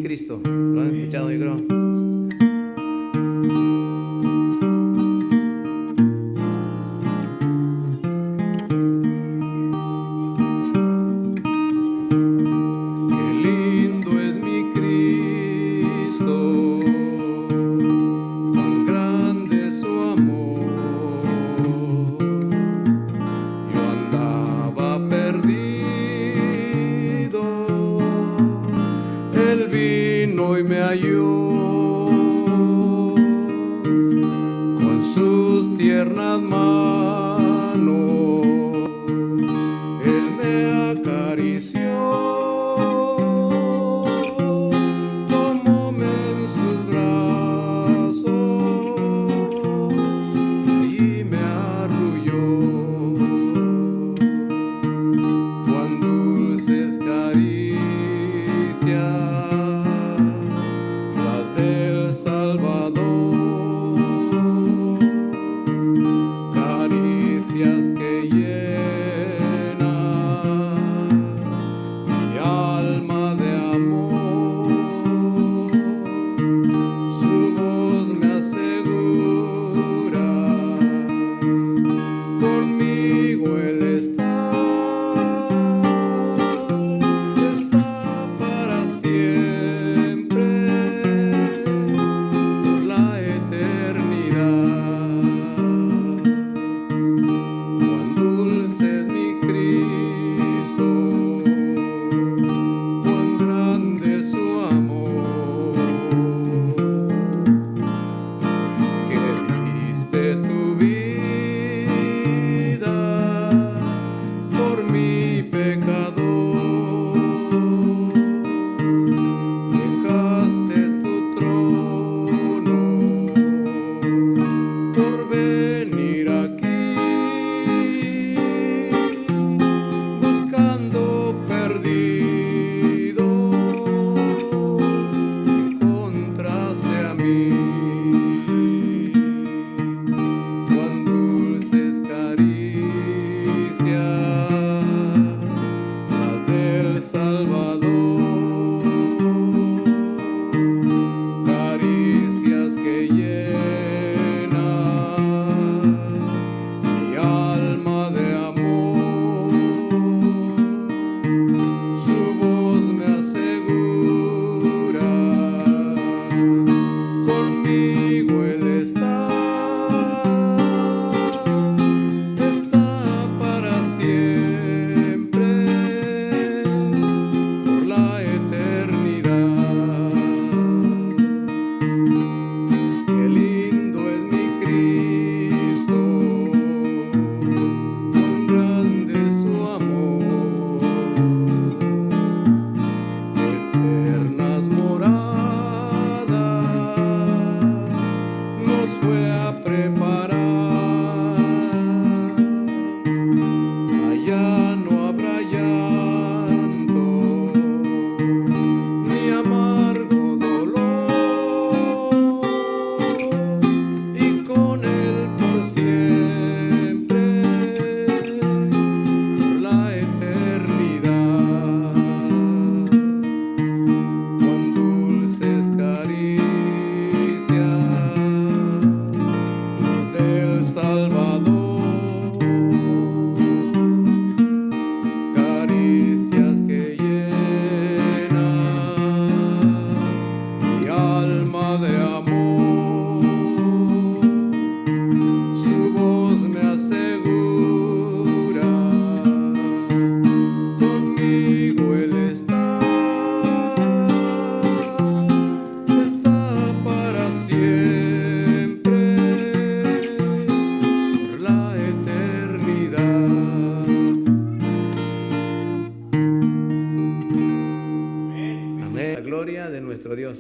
Cristo. ¿Lo han escuchado, yo creo?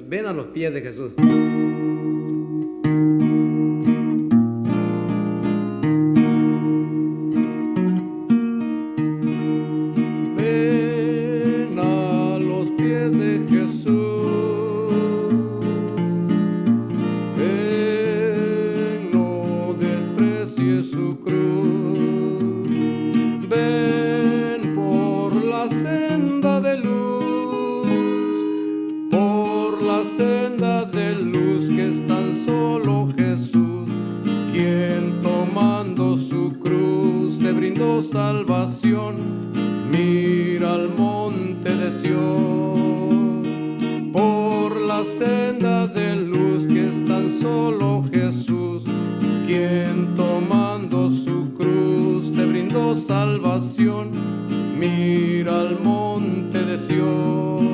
Ven a los pies de Jesús. Ven a los pies de Jesús. Ven, no desprecies su cruz. Ven por la senda de luz. Por senda de luz que es tan solo Jesús, quien tomando su cruz te brindó salvación. Mira al monte de Sión, por la senda de luz que es tan solo Jesús, quien tomando su cruz te brindó salvación. Mira al monte de Sión.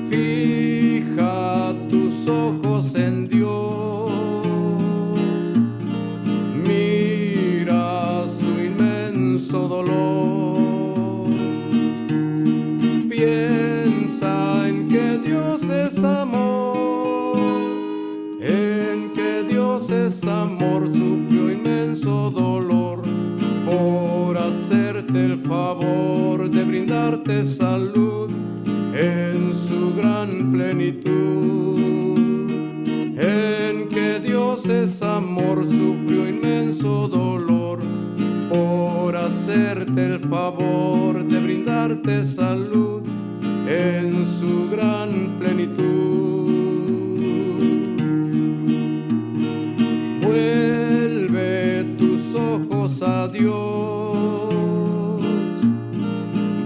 Fija tus ojos en Dios, mira su inmenso dolor. Piensa en que Dios es amor, en que Dios es amor, sufrió inmenso dolor por hacerte el favor de brindarte salud en su gran plenitud. En que Dios es amor, sufrió inmenso dolor por hacerte el favor de brindarte salud en su gran plenitud. Vuelve tus ojos a Dios,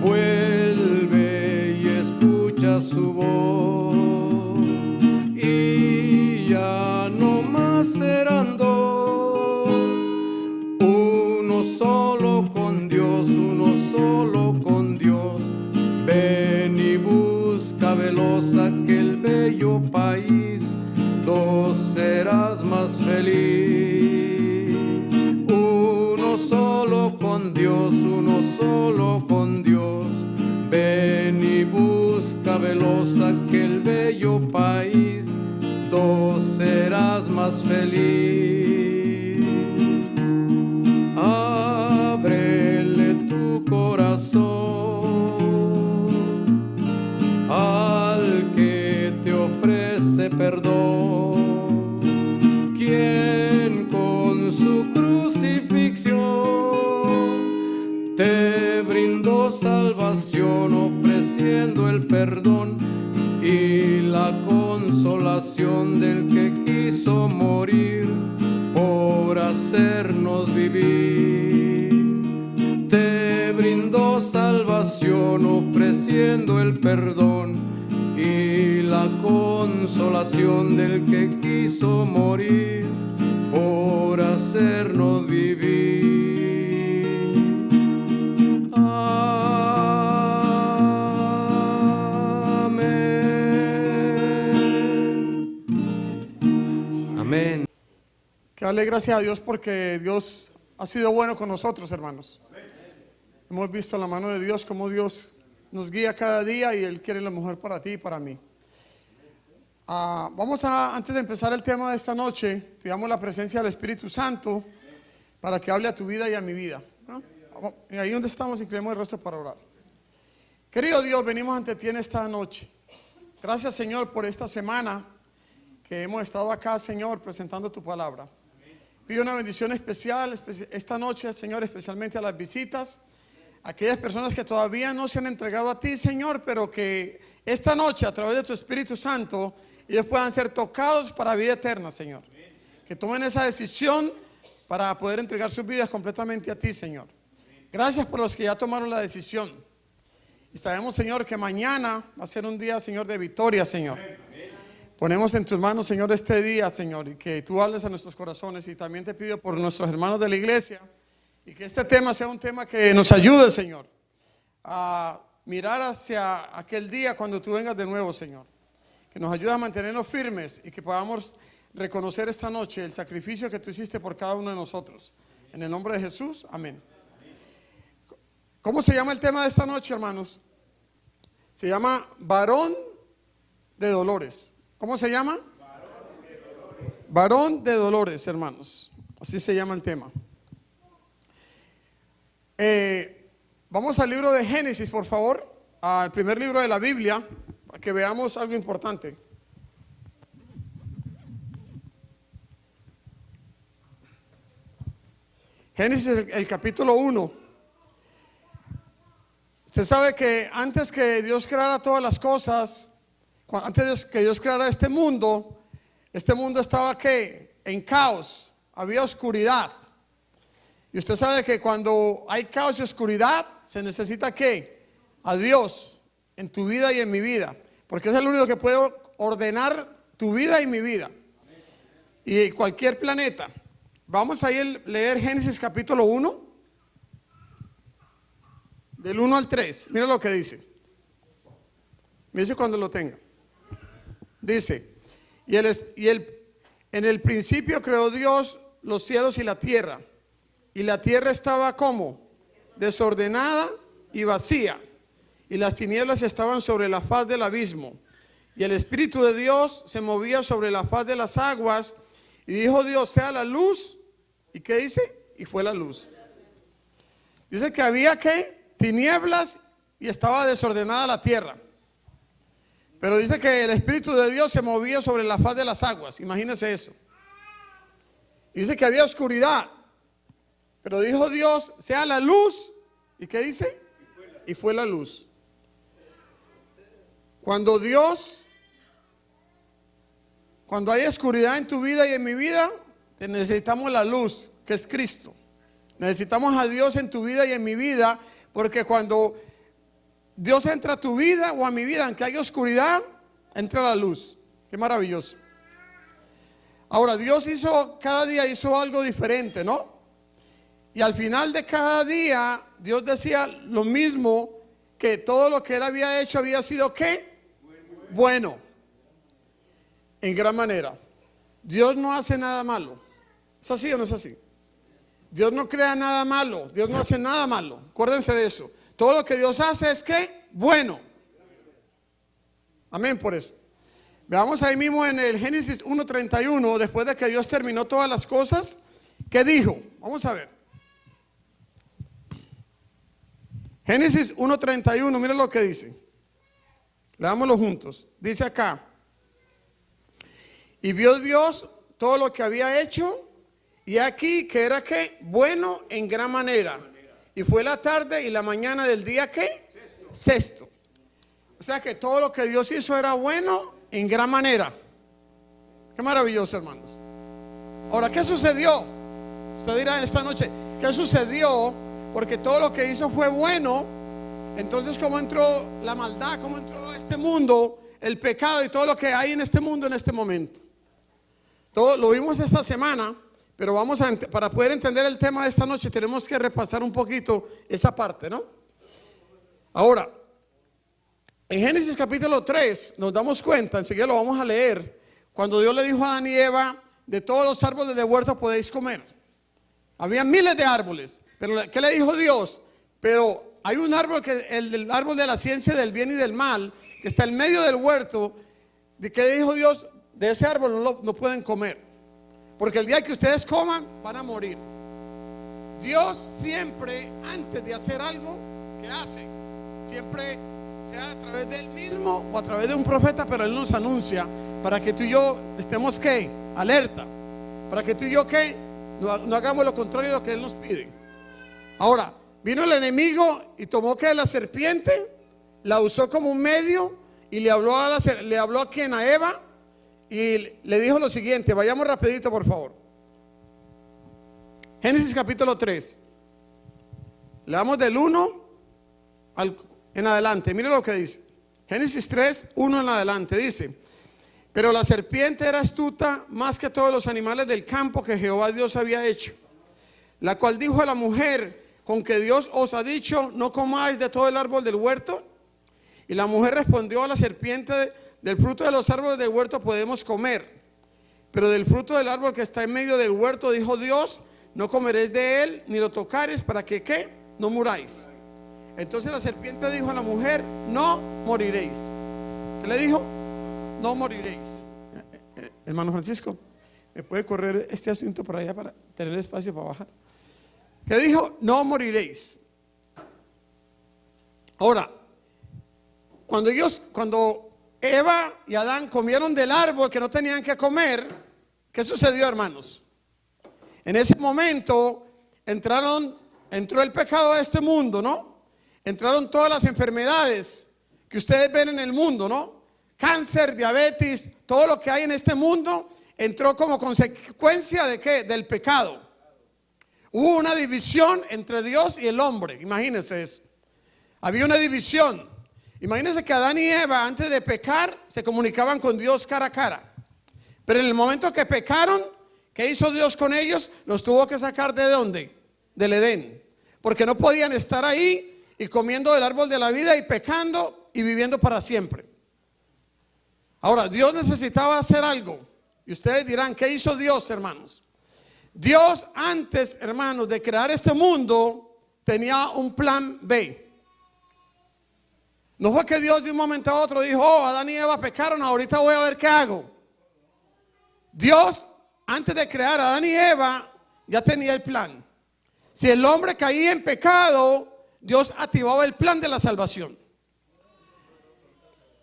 vuelve y escucha su voz, y ya no más serán dos, uno solo con Dios, uno solo con Dios. Ven y busca veloz aquel bello país, dos serás más feliz. Uno solo con Dios, uno solo con Dios. Ven y busca veloz aquel bello país, dos serás más feliz. Ábrele tu corazón al que te ofrece perdón, quien con su crucifixión te brindó salvación, ofreciendo el perdón y la consolación del que quiso morir por hacernos vivir. Te brindó salvación, ofreciendo el perdón y la consolación del que quiso morir por hacernos vivir. Amén. Que darle gracias a Dios porque Dios ha sido bueno con nosotros, hermanos. Hemos visto la mano de Dios, como Dios nos guía cada día y Él quiere lo mejor para ti y para mí. Antes de empezar el tema de esta noche, pidamos la presencia del Espíritu Santo para que hable a tu vida y a mi vida, ¿no? Y ahí donde estamos, inclinemos el rostro para orar. Querido Dios, venimos ante ti en esta noche. Gracias, Señor, por esta semana que hemos estado acá, Señor, presentando tu palabra. Pido una bendición especial esta noche, Señor, especialmente a las visitas, a aquellas personas que todavía no se han entregado a ti, Señor, pero que esta noche, a través de tu Espíritu Santo, ellos puedan ser tocados para vida eterna, Señor. Que tomen esa decisión para poder entregar sus vidas completamente a ti, Señor. Gracias por los que ya tomaron la decisión. Y sabemos, Señor, que mañana va a ser un día, Señor, de victoria, Señor. Ponemos en tus manos, Señor, este día, Señor, y que tú hables a nuestros corazones. Y también te pido por nuestros hermanos de la iglesia, y que este tema sea un tema que nos ayude, Señor, a mirar hacia aquel día cuando tú vengas de nuevo, Señor. Que nos ayude a mantenernos firmes y que podamos reconocer esta noche el sacrificio que tú hiciste por cada uno de nosotros. En el nombre de Jesús, amén. ¿Cómo se llama el tema de esta noche, hermanos? Se llama varón de dolores. ¿Cómo se llama? Varón de dolores, hermanos. Así se llama el tema. Vamos al libro de Génesis, por favor, al primer libro de la Biblia, para que veamos algo importante. Génesis, el capítulo 1. Usted sabe que antes que Dios creara todas las cosas, antes que Dios creara este mundo estaba ¿qué? En caos, había oscuridad. Y usted sabe que cuando hay caos y oscuridad, se necesita ¿qué? A Dios en tu vida y en mi vida, porque es el único que puede ordenar tu vida y mi vida y cualquier planeta. Vamos a leer Génesis capítulo 1, del 1 al 3. Mira lo que dice. Me dice cuando lo tenga. Dice, en el principio creó Dios los cielos y la tierra estaba como desordenada y vacía, y las tinieblas estaban sobre la faz del abismo, y el Espíritu de Dios se movía sobre la faz de las aguas, y dijo Dios, sea la luz. ¿Y qué dice? Y fue la luz. Dice que había ¿qué? Tinieblas y estaba desordenada la tierra. Pero dice que el Espíritu de Dios se movía sobre la faz de las aguas. Imagínense eso. Dice que había oscuridad. Pero dijo Dios, sea la luz. ¿Y qué dice? Y fue la luz. Cuando hay oscuridad en tu vida y en mi vida, necesitamos la luz, que es Cristo. Necesitamos a Dios en tu vida y en mi vida, porque cuando Dios entra a tu vida o a mi vida, aunque haya oscuridad, entra la luz. Qué maravilloso. Ahora, Dios cada día hizo algo diferente, ¿no? Y al final de cada día, Dios decía lo mismo, que todo lo que Él había hecho había sido ¿qué? Bueno. En gran manera. Dios no hace nada malo. ¿Es así o no es así? Dios no crea nada malo. Dios no hace nada malo. Acuérdense de eso. Todo lo que Dios hace es ¿qué? Bueno. Amén por eso. Veamos ahí mismo en el Génesis 1:31, después de que Dios terminó todas las cosas, ¿qué dijo? Vamos a ver. Génesis 1:31, mira lo que dice. Leámoslo juntos. Dice acá. Y vio Dios todo lo que había hecho, y aquí que era ¿qué? Bueno en gran manera. Y fue la tarde y la mañana del día ¿qué? Sexto. O sea que todo lo que Dios hizo era bueno en gran manera. Qué maravilloso, hermanos. Ahora, ¿qué sucedió? Usted dirá en esta noche, ¿qué sucedió? Porque todo lo que hizo fue bueno. Entonces, ¿cómo entró la maldad? ¿Cómo entró a este mundo el pecado y todo lo que hay en este mundo en este momento? Todo lo vimos esta semana, pero para poder entender el tema de esta noche tenemos que repasar un poquito esa parte, ¿no? Ahora, en Génesis capítulo 3 nos damos cuenta, enseguida lo vamos a leer, cuando Dios le dijo a Adán y Eva, de todos los árboles del huerto podéis comer. Había miles de árboles, pero ¿qué le dijo Dios? Pero hay un árbol, el árbol de la ciencia del bien y del mal, que está en medio del huerto. ¿De qué dijo Dios? De ese árbol no pueden comer, porque el día que ustedes coman van a morir. Dios siempre, antes de hacer algo, ¿qué hace? Siempre, sea a través de Él mismo o a través de un profeta, pero Él nos anuncia para que tú y yo estemos ¿qué? Alerta, para que tú y yo ¿qué? No hagamos lo contrario de lo que Él nos pide. Ahora, vino el enemigo y tomó ¿qué? La serpiente, la usó como un medio y le habló a quien, a Eva, y le dijo lo siguiente. Vayamos rapidito, por favor. Génesis capítulo 3. Leamos del 1 en adelante. Mire lo que dice. Génesis 3, 1 en adelante. Dice: pero la serpiente era astuta más que todos los animales del campo que Jehová Dios había hecho, la cual dijo a la mujer: ¿con que Dios os ha dicho, no comáis de todo el árbol del huerto? Y la mujer respondió a la serpiente: del fruto de los árboles del huerto podemos comer, pero del fruto del árbol que está en medio del huerto, dijo Dios, no comeréis de él, ni lo tocaréis, para que ¿qué? No muráis. Entonces la serpiente dijo a la mujer: no moriréis. ¿Qué le dijo? No moriréis. Hermano Francisco, ¿me puede correr este asunto para allá para tener espacio para bajar? ¿Qué dijo? No moriréis. Ahora, cuando Eva y Adán comieron del árbol que no tenían que comer, ¿qué sucedió, hermanos? En ese momento entró el pecado a este mundo, ¿no? entraron todas las enfermedades que ustedes ven en el mundo, ¿no? Cáncer, diabetes, todo lo que hay en este mundo entró como consecuencia ¿de qué? Del pecado. Hubo una división entre Dios y el hombre, imagínense eso. Había una división. Imagínense que Adán y Eva antes de pecar se comunicaban con Dios cara a cara. Pero en el momento que pecaron, ¿qué hizo Dios con ellos? Los tuvo que sacar ¿de dónde? Del Edén. Porque no podían estar ahí y comiendo del árbol de la vida y pecando y viviendo para siempre. Ahora, Dios necesitaba hacer algo. Y ustedes dirán, ¿qué hizo Dios, hermanos? Dios antes, hermanos, de crear este mundo, tenía un plan B. No fue que Dios de un momento a otro dijo, oh, Adán y Eva pecaron, ahorita voy a ver qué hago. Dios, antes de crear a Adán y Eva, ya tenía el plan. Si el hombre caía en pecado, Dios activaba el plan de la salvación.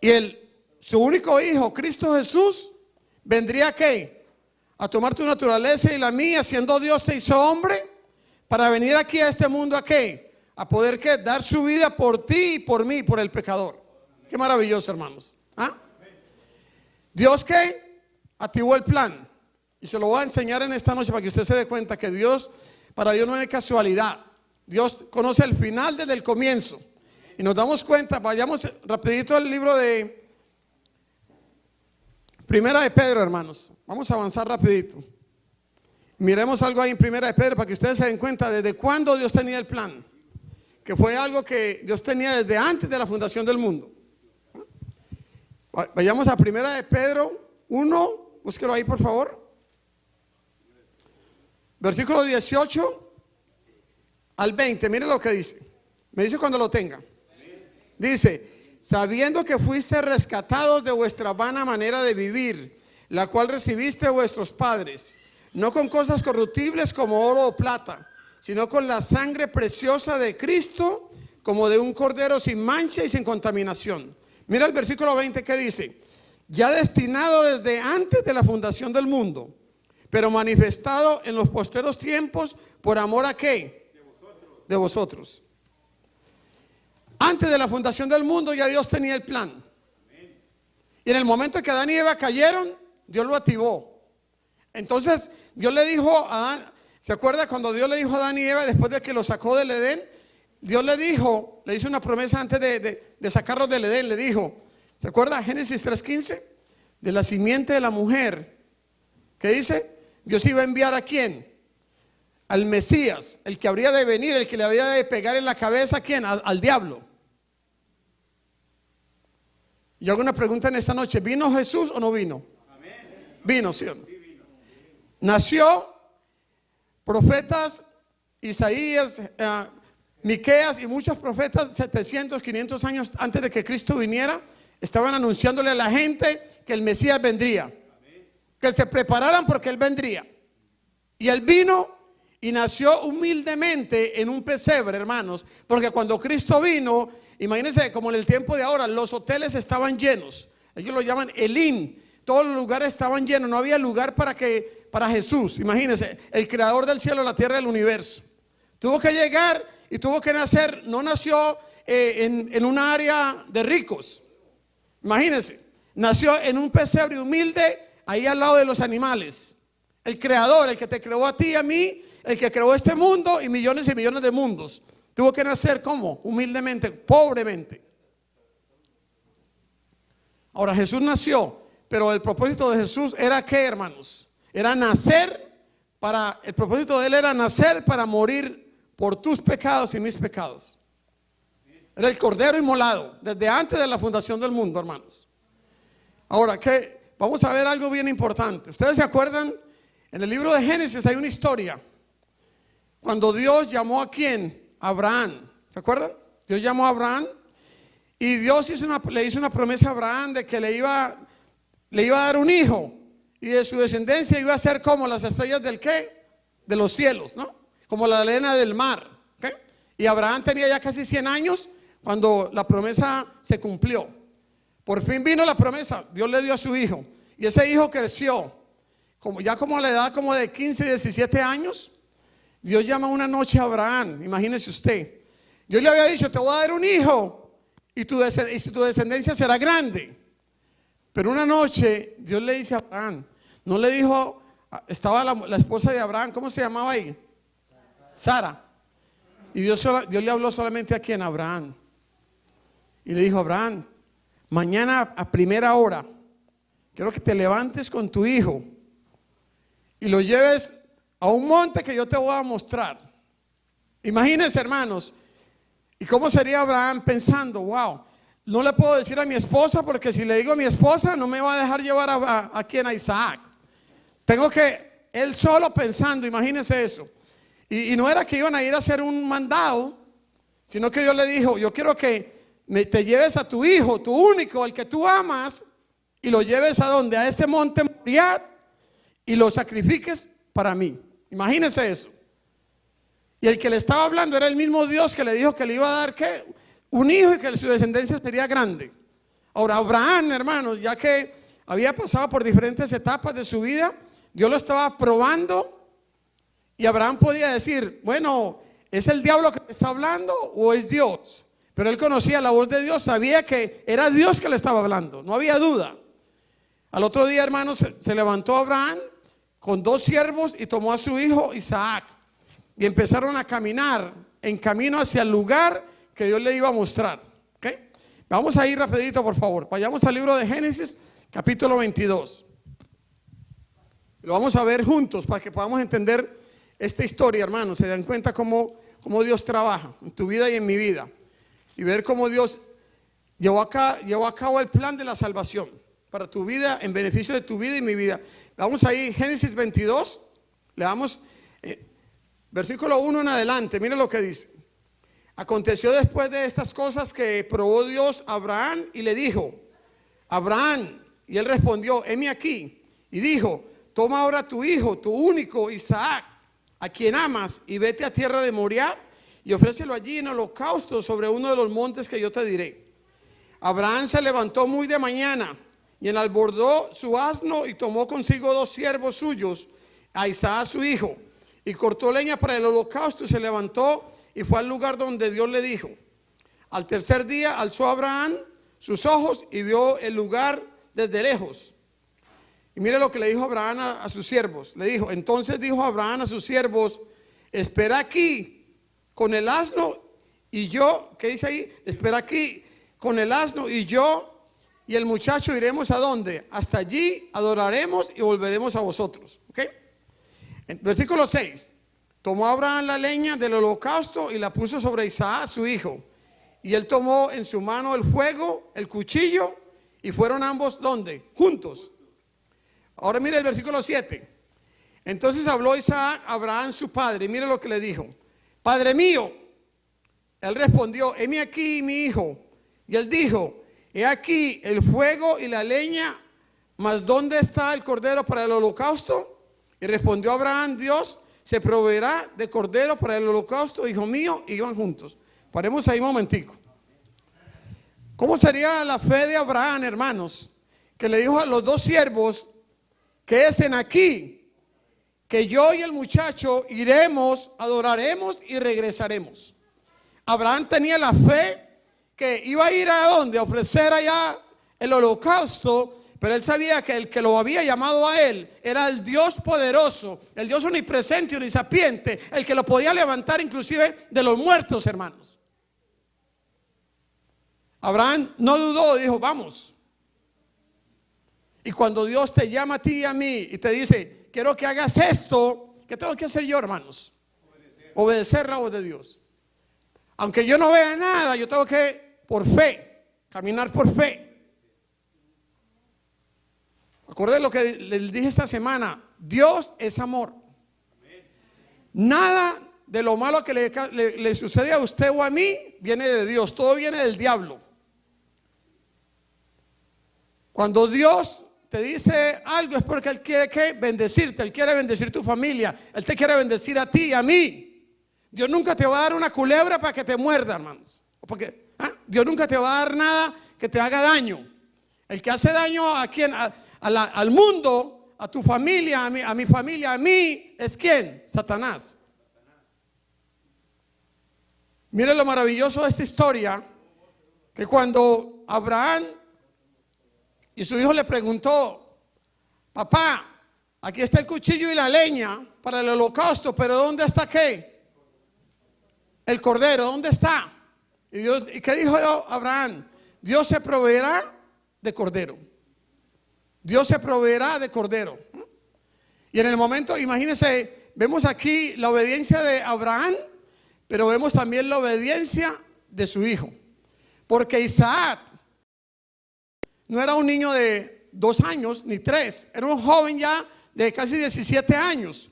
Y su único hijo, Cristo Jesús, vendría ¿qué? A tomar tu naturaleza y la mía, siendo Dios se hizo hombre, para venir aquí a este mundo ¿a qué? A poder ¿qué? Dar su vida por ti y por mí, por el pecador. Qué maravilloso, hermanos. ¿Ah? Dios ¿qué? Activó el plan. Y se lo voy a enseñar en esta noche para que usted se dé cuenta que Dios, para Dios no es casualidad. Dios conoce el final desde el comienzo. Y nos damos cuenta, vayamos rapidito al libro de Primera de Pedro, hermanos. Vamos a avanzar rapidito. Miremos algo ahí en Primera de Pedro para que ustedes se den cuenta desde cuándo Dios tenía el plan. Que fue algo que Dios tenía desde antes de la fundación del mundo. Vayamos a Primera de Pedro 1, búsquelo ahí por favor. Versículo 18 al 20, mire lo que dice. Me dice cuando lo tenga. Dice, sabiendo que fuiste rescatados de vuestra vana manera de vivir, la cual recibiste de vuestros padres, no con cosas corruptibles como oro o plata, sino con la sangre preciosa de Cristo, como de un cordero sin mancha y sin contaminación. Mira el versículo 20 que dice, ya destinado desde antes de la fundación del mundo, pero manifestado en los postreros tiempos por amor a ¿qué? De vosotros. Antes de la fundación del mundo ya Dios tenía el plan. Y en el momento en que Adán y Eva cayeron, Dios lo activó. Entonces Dios le dijo a Adán, ¿se acuerda cuando Dios le dijo a Adán y Eva después de que los sacó del Edén? Dios le hizo una promesa antes de sacarlos del Edén, le dijo, ¿se acuerda? Génesis 3:15, de la simiente de la mujer. ¿Qué dice? Dios iba a enviar ¿a quién? Al Mesías, el que habría de venir, el que le habría de pegar en la cabeza ¿a quién? Al diablo. Yo hago una pregunta en esta noche, ¿vino Jesús o no vino? Amén. Vino, ¿sí o no? Sí, vino. Nació, profetas, Isaías, Miqueas y muchos profetas 700, 500 años antes de que Cristo viniera, estaban anunciándole a la gente que el Mesías vendría. Amén. Que se prepararan porque Él vendría. Y Él vino y nació humildemente en un pesebre, hermanos, porque cuando Cristo vino, imagínense como en el tiempo de ahora, los hoteles estaban llenos, ellos lo llaman Elín, todos los lugares estaban llenos, no había lugar para Jesús. Imagínense, el creador del cielo, la tierra y el universo, tuvo que llegar y tuvo que nacer, no nació en un área de ricos, imagínense, nació en un pesebre humilde, ahí al lado de los animales. El creador, el que te creó a ti y a mí, el que creó este mundo y millones de mundos, tuvo que nacer ¿cómo? Humildemente, pobremente. Ahora Jesús nació, pero el propósito de Jesús era ¿qué, hermanos? Era nacer el propósito de Él era nacer para morir por tus pecados y mis pecados. Era el cordero inmolado desde antes de la fundación del mundo, hermanos. Ahora, vamos a ver algo bien importante. ¿Ustedes se acuerdan? En el libro de Génesis hay una historia. Cuando Dios llamó ¿a quién? A Abraham. ¿Se acuerdan? Dios llamó a Abraham y Dios le hizo una promesa a Abraham de que le iba a dar un hijo y de su descendencia iba a ser como las estrellas del ¿qué? De los cielos, ¿no? Como la arena del mar. ¿Okay? Y Abraham tenía ya casi 100 años cuando la promesa se cumplió. Por fin vino la promesa, Dios le dio a su hijo y ese hijo creció. Como a la edad como de 15, 17 años, Dios llama una noche a Abraham, imagínese usted, Dios le había dicho, te voy a dar un hijo y tu descendencia será grande. Pero una noche Dios le dice a Abraham, no le dijo, estaba la esposa de Abraham, ¿cómo se llamaba ahí? Sara. Y Dios le habló solamente a quien, Abraham. Y le dijo, Abraham, mañana a primera hora, quiero que te levantes con tu hijo y lo lleves a un monte que yo te voy a mostrar. Imagínense, hermanos, y cómo sería Abraham pensando, wow, no le puedo decir a mi esposa, porque si le digo a mi esposa no me va a dejar llevar a quien, a Isaac. Tengo que, él solo pensando, imagínense eso. Y no era que iban a ir a hacer un mandado, sino que Dios le dijo, yo quiero que te lleves a tu hijo, tu único, el que tú amas, y lo lleves a donde, a ese monte Moriah, y lo sacrifiques para mí. Imagínense eso. Y el que le estaba hablando era el mismo Dios que le dijo que le iba a dar ¿qué? Un hijo y que su descendencia sería grande. Ahora Abraham, hermanos, ya que había pasado por diferentes etapas de su vida, Dios lo estaba probando. Y Abraham podía decir, bueno, ¿es el diablo que me está hablando o es Dios? Pero él conocía la voz de Dios, sabía que era Dios que le estaba hablando, no había duda. Al otro día, hermanos, se levantó Abraham con 2 siervos y tomó a su hijo Isaac. Y empezaron a caminar en camino hacia el lugar que Dios le iba a mostrar. ¿Okay? Vamos a ir rapidito, por favor. Vayamos al libro de Génesis, capítulo 22. Lo vamos a ver juntos para que podamos entender esta historia, hermanos. Se dan cuenta cómo Dios trabaja en tu vida y en mi vida. Y ver cómo Dios llevó a cabo el plan de la salvación para tu vida, en beneficio de tu vida y mi vida. Vamos ahí, Génesis 22. Le damos versículo 1 en adelante. Mira lo que dice. Aconteció después de estas cosas que probó Dios a Abraham y le dijo, Abraham, y él respondió, heme aquí. Y dijo, toma ahora tu hijo, tu único Isaac, a quien amas, y vete a tierra de Moriah y ofrécelo allí en holocausto sobre uno de los montes que yo te diré. Abraham se levantó muy de mañana y enalbordó su asno y tomó consigo 2 siervos suyos, a Isaac su hijo, y cortó leña para el holocausto y se levantó y fue al lugar donde Dios le dijo. Al tercer día alzó Abraham sus ojos y vio el lugar desde lejos. Y mire lo que le dijo Abraham a sus siervos. Le dijo, entonces dijo Abraham a sus siervos, espera aquí con el asno y yo, ¿qué dice ahí? Espera aquí con el asno y yo y el muchacho iremos a dónde? Hasta allí adoraremos y volveremos a vosotros. ¿Ok? Versículo 6. Tomó Abraham la leña del holocausto y la puso sobre Isaac su hijo. Y él tomó en su mano el fuego, el cuchillo, y fueron ambos ¿dónde? Juntos. Ahora mire el versículo 7. Entonces habló Isaac a Abraham su padre, y mire lo que le dijo. Padre mío. Él respondió, heme aquí mi hijo. Y él dijo, he aquí el fuego y la leña, mas ¿dónde está el cordero para el holocausto? Y respondió Abraham, Dios se proveerá de cordero para el holocausto, hijo mío, y iban juntos. Paremos ahí un momentico. ¿Cómo sería la fe de Abraham, hermanos? Que le dijo a los 2 siervos, quédense aquí, que yo y el muchacho iremos, adoraremos y regresaremos. Abraham tenía la fe que iba a ir a dónde, a ofrecer allá el holocausto, pero él sabía que el que lo había llamado a él era el Dios poderoso, el Dios omnipresente y omnisapiente, el que lo podía levantar inclusive de los muertos, hermanos. Abraham no dudó, dijo, vamos. Y cuando Dios te llama a ti y a mí y te dice, quiero que hagas esto, ¿qué tengo que hacer yo, hermanos? Obedecer la voz de Dios. Aunque yo no vea nada, yo tengo que, por fe, caminar por fe. Acuérdense lo que les dije esta semana, Dios es amor. Nada de lo malo que le sucede a usted o a mí viene de Dios, todo viene del diablo. Cuando Dios te dice algo es porque Él quiere que bendecirte, Él quiere bendecir tu familia, Él te quiere bendecir a ti y a mí. Dios nunca te va a dar una culebra para que te muerda, hermanos. Porque Dios nunca te va a dar nada que te haga daño. El que hace daño a quien, al mundo, a tu familia, a mi familia, a mí, ¿es quién? Satanás. Mire lo maravilloso de esta historia, que cuando Abraham y su hijo le preguntó: papá, aquí está el cuchillo y la leña para el holocausto, pero ¿dónde está qué? El cordero, ¿dónde está? ¿Y qué dijo Abraham? Dios se proveerá de cordero. Dios se proveerá de cordero. Y en el momento, imagínense, vemos aquí la obediencia de Abraham, pero vemos también la obediencia de su hijo. Porque Isaac no era un niño de 2 años ni 3, era un joven ya de casi 17 años.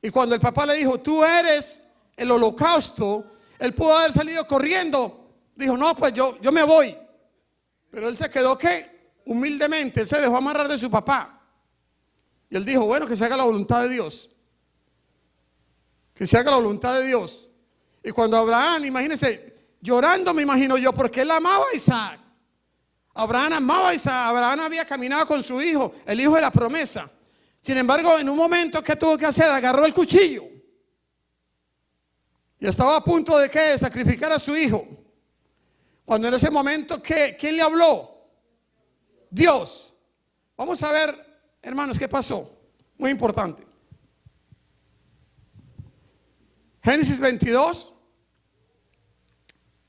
Y cuando el papá le dijo: tú eres el holocausto, él pudo haber salido corriendo. Dijo: no, pues yo me voy. Pero él se quedó que humildemente, él se dejó amarrar de su papá. Y él dijo: bueno, que se haga la voluntad de Dios. Que se haga la voluntad de Dios. Y cuando Abraham, imagínense, llorando me imagino yo, porque él amaba a Isaac. Abraham amaba a Isaac. Abraham había caminado con su hijo, el hijo de la promesa. Sin embargo, en un momento, ¿qué tuvo que hacer? Agarró el cuchillo. Y estaba a punto de ¿qué? Sacrificar a su hijo. Cuando en ese momento, ¿quién le habló? Dios. Vamos a ver, hermanos, qué pasó. Muy importante. Génesis 22,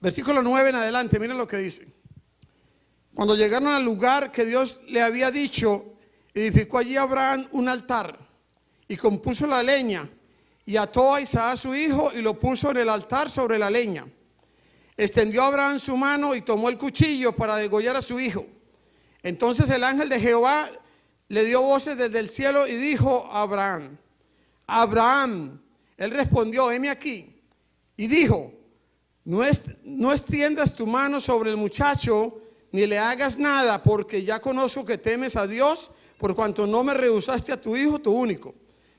versículo 9 en adelante. Miren lo que dice. Cuando llegaron al lugar que Dios le había dicho, edificó allí Abraham un altar y compuso la leña y ató a Isaac su hijo y lo puso en el altar sobre la leña. Extendió Abraham su mano y tomó el cuchillo para degollar a su hijo. Entonces el ángel de Jehová le dio voces desde el cielo y dijo a Abraham: Abraham. Él respondió: heme aquí. Y dijo: no extiendas tu mano sobre el muchacho, ni le hagas nada, porque ya conozco que temes a Dios, por cuanto no me rehusaste a tu hijo, tu único.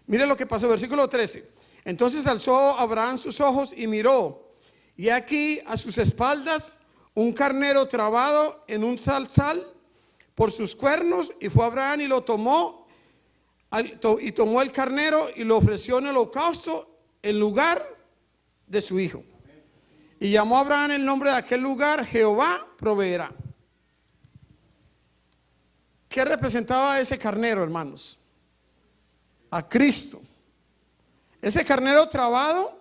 Mire lo que pasó, versículo 13. Entonces alzó Abraham sus ojos y miró, y aquí a sus espaldas un carnero trabado en un zarzal por sus cuernos, y fue Abraham y lo tomó, y tomó el carnero y lo ofreció en holocausto en lugar de su hijo. Y llamó a Abraham el nombre de aquel lugar: Jehová proveerá. ¿Qué representaba ese carnero, hermanos? A Cristo. Ese carnero trabado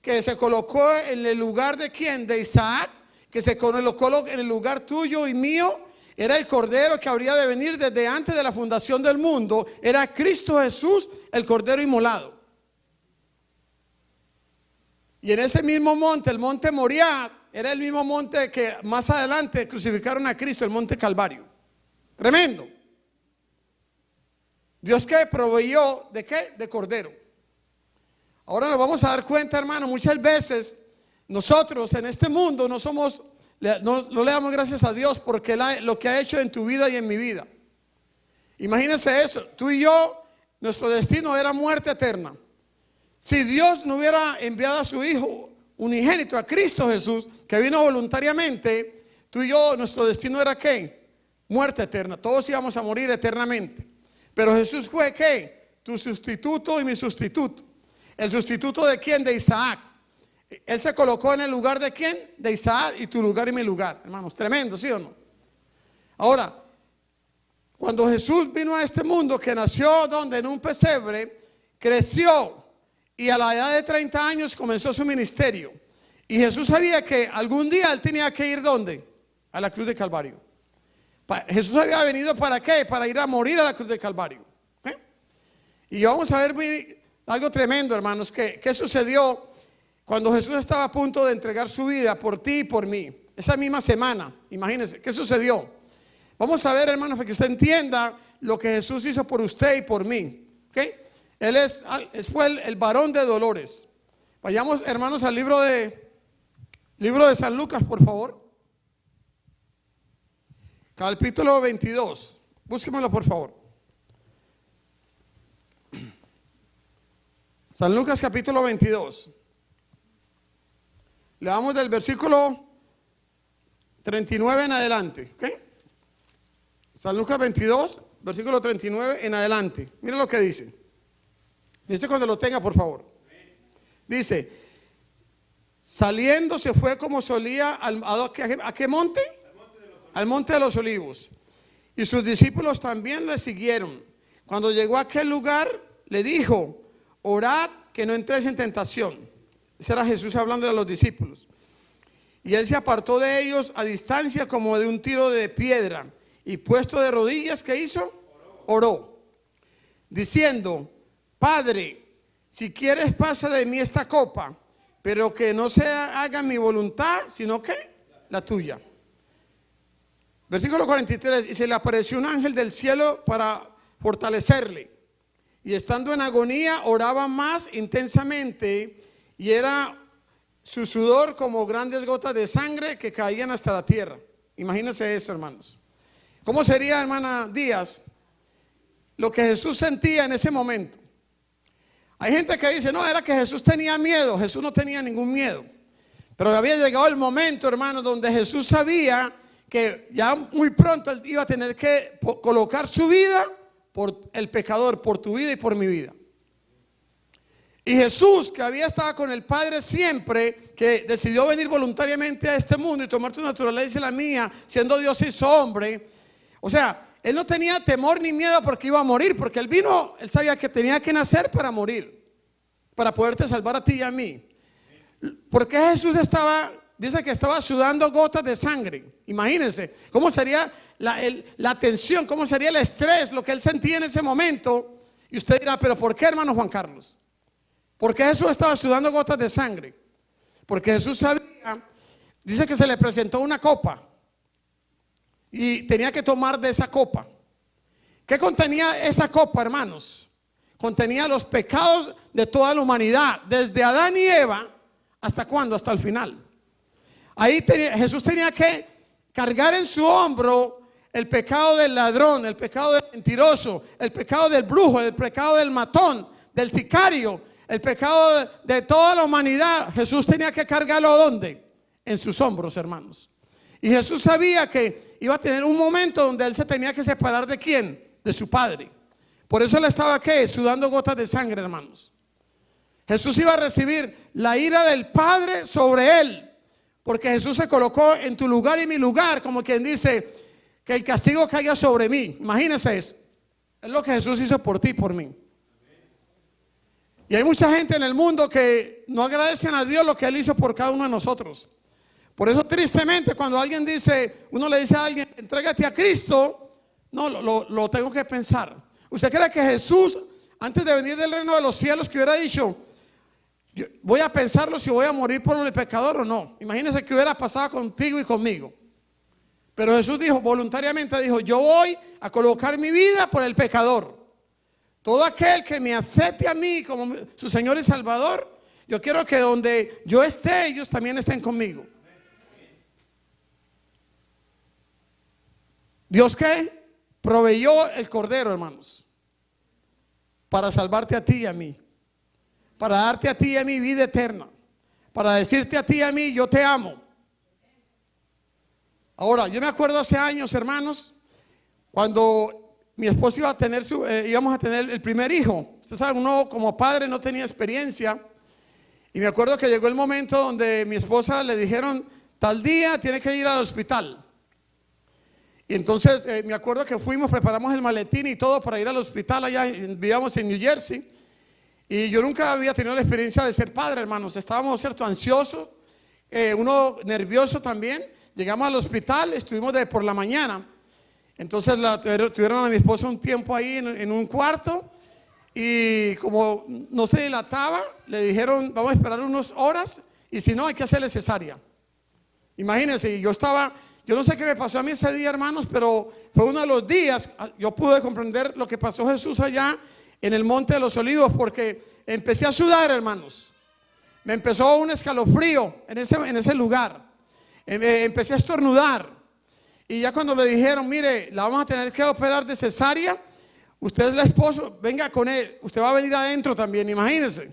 que se colocó en el lugar de ¿quién? De Isaac, que se colocó en el lugar tuyo y mío. Era el cordero que habría de venir desde antes de la fundación del mundo. Era Cristo Jesús, el cordero inmolado. Y en ese mismo monte, el monte Moriah, era el mismo monte que más adelante crucificaron a Cristo, el monte Calvario. Tremendo. Dios que proveyó ¿de qué? De cordero. Ahora nos vamos a dar cuenta, hermano, muchas veces nosotros en este mundo no le damos gracias a Dios porque lo que ha hecho en tu vida y en mi vida. Imagínense eso, tú y yo, nuestro destino era muerte eterna. Si Dios no hubiera enviado a su Hijo unigénito, a Cristo Jesús, que vino voluntariamente, tú y yo, nuestro destino era ¿qué? Muerte eterna. Todos íbamos a morir eternamente. Pero Jesús fue ¿qué? Tu sustituto y mi sustituto. ¿El sustituto de quién? De Isaac. Él se colocó en el lugar de quién? De Isaac, y tu lugar y mi lugar. Hermanos, tremendo, ¿sí o no? Ahora, cuando Jesús vino a este mundo, que nació donde en un pesebre, creció y a la edad de 30 años comenzó su ministerio. Y Jesús sabía que algún día él tenía que ir ¿dónde? A la cruz de Calvario. Jesús había venido ¿para qué? Para ir a morir a la cruz de Calvario. Y vamos a ver algo tremendo, hermanos, que sucedió cuando Jesús estaba a punto de entregar su vida por ti y por mí. Esa misma semana, imagínense, ¿qué sucedió? Vamos a ver, hermanos, para que usted entienda lo que Jesús hizo por usted y por mí. Él fue el varón de dolores. Vayamos, hermanos, al libro de San Lucas, por favor. Capítulo 22. Búsquemelo, por favor. San Lucas, capítulo 22. Le damos del versículo 39 en adelante. San Lucas 22, versículo 39 en adelante. Mira lo que dice. Dice cuando lo tenga, por favor. Dice: Saliendo se fue como solía ¿a qué monte? Al monte de los olivos. Y sus discípulos también le siguieron. Cuando llegó a aquel lugar, le dijo: orad que no entréis en tentación. Ese era Jesús hablando a los discípulos. Y él se apartó de ellos a distancia como de un tiro de piedra. Y puesto de rodillas, ¿qué hizo? Oró, diciendo: Padre, si quieres pasa de mí esta copa, pero que no se haga mi voluntad, sino que la tuya. Versículo 43, y se le apareció un ángel del cielo para fortalecerle. Y estando en agonía, oraba más intensamente, y era su sudor como grandes gotas de sangre que caían hasta la tierra. Imagínense eso, hermanos. ¿Cómo sería, hermana Díaz, lo que Jesús sentía en ese momento? Hay gente que dice: no, era que Jesús tenía miedo. Jesús no tenía ningún miedo. Pero había llegado el momento, hermano, donde Jesús sabía que ya muy pronto él iba a tener que colocar su vida por el pecador, por tu vida y por mi vida. Y Jesús, que había estado con el Padre siempre, que decidió venir voluntariamente a este mundo y tomar tu naturaleza y la mía, siendo Dios y hizo hombre. O sea, él no tenía temor ni miedo porque iba a morir, porque él vino, él sabía que tenía que nacer para morir, para poderte salvar a ti y a mí. ¿Por qué Jesús dice que estaba sudando gotas de sangre? Imagínense, ¿cómo sería la tensión? ¿Cómo sería el estrés? Lo que él sentía en ese momento. Y usted dirá: ¿pero por qué, hermano Juan Carlos? ¿Por qué Jesús estaba sudando gotas de sangre? Porque Jesús sabía, dice que se le presentó una copa y tenía que tomar de esa copa. ¿Qué contenía esa copa, hermanos? Contenía los pecados de toda la humanidad, desde Adán y Eva, ¿hasta cuándo? Hasta el final. Ahí Jesús tenía que cargar en su hombro el pecado del ladrón, el pecado del mentiroso, el pecado del brujo, el pecado del matón, del sicario, el pecado de toda la humanidad. Jesús tenía que cargarlo ¿dónde? En sus hombros, hermanos. Y Jesús sabía que iba a tener un momento donde él se tenía que separar ¿de quién? De su Padre. Por eso él estaba ¿qué? Sudando gotas de sangre, hermanos. Jesús iba a recibir la ira del Padre sobre él, porque Jesús se colocó en tu lugar y mi lugar, como quien dice: que el castigo caiga sobre mí. Imagínense eso. Es lo que Jesús hizo por ti y por mí. Y hay mucha gente en el mundo que no agradecen a Dios lo que él hizo por cada uno de nosotros. Por eso, tristemente, cuando alguien dice, uno le dice a alguien: entrégate a Cristo, no, lo tengo que pensar. ¿Usted cree que Jesús, antes de venir del reino de los cielos, que hubiera dicho: voy a pensarlo si voy a morir por el pecador o no? Imagínense que hubiera pasado contigo y conmigo. Pero Jesús dijo, voluntariamente dijo: yo voy a colocar mi vida por el pecador. Todo aquel que me acepte a mí como su Señor y Salvador, yo quiero que donde yo esté, ellos también estén conmigo. ¿Dios qué? Proveyó el cordero, hermanos, para salvarte a ti y a mí, para darte a ti y a mí vida eterna, para decirte a ti y a mí: yo te amo. Ahora, yo me acuerdo hace años, hermanos, cuando mi esposa íbamos a tener el primer hijo. Usted sabe, uno como padre no tenía experiencia. Y me acuerdo que llegó el momento donde mi esposa le dijeron: tal día tiene que ir al hospital. Y entonces me acuerdo que fuimos, preparamos el maletín y todo para ir al hospital. Allá vivíamos en New Jersey. Y yo nunca había tenido la experiencia de ser padre, hermanos. Estábamos, cierto, ansiosos, uno nervioso también. Llegamos al hospital, estuvimos por la mañana. Entonces tuvieron a mi esposa un tiempo ahí en un cuarto. Y como no se dilataba, le dijeron: vamos a esperar unas horas, y si no, hay que hacerle cesárea. Imagínense, yo no sé qué me pasó a mí ese día, hermanos, pero fue uno de los días, yo pude comprender lo que pasó Jesús allá en el Monte de los Olivos, porque empecé a sudar, hermanos. Me empezó un escalofrío en ese lugar. Empecé a estornudar. Y ya cuando me dijeron: mire, la vamos a tener que operar de cesárea, usted es la esposa, venga con él, usted va a venir adentro también, imagínense.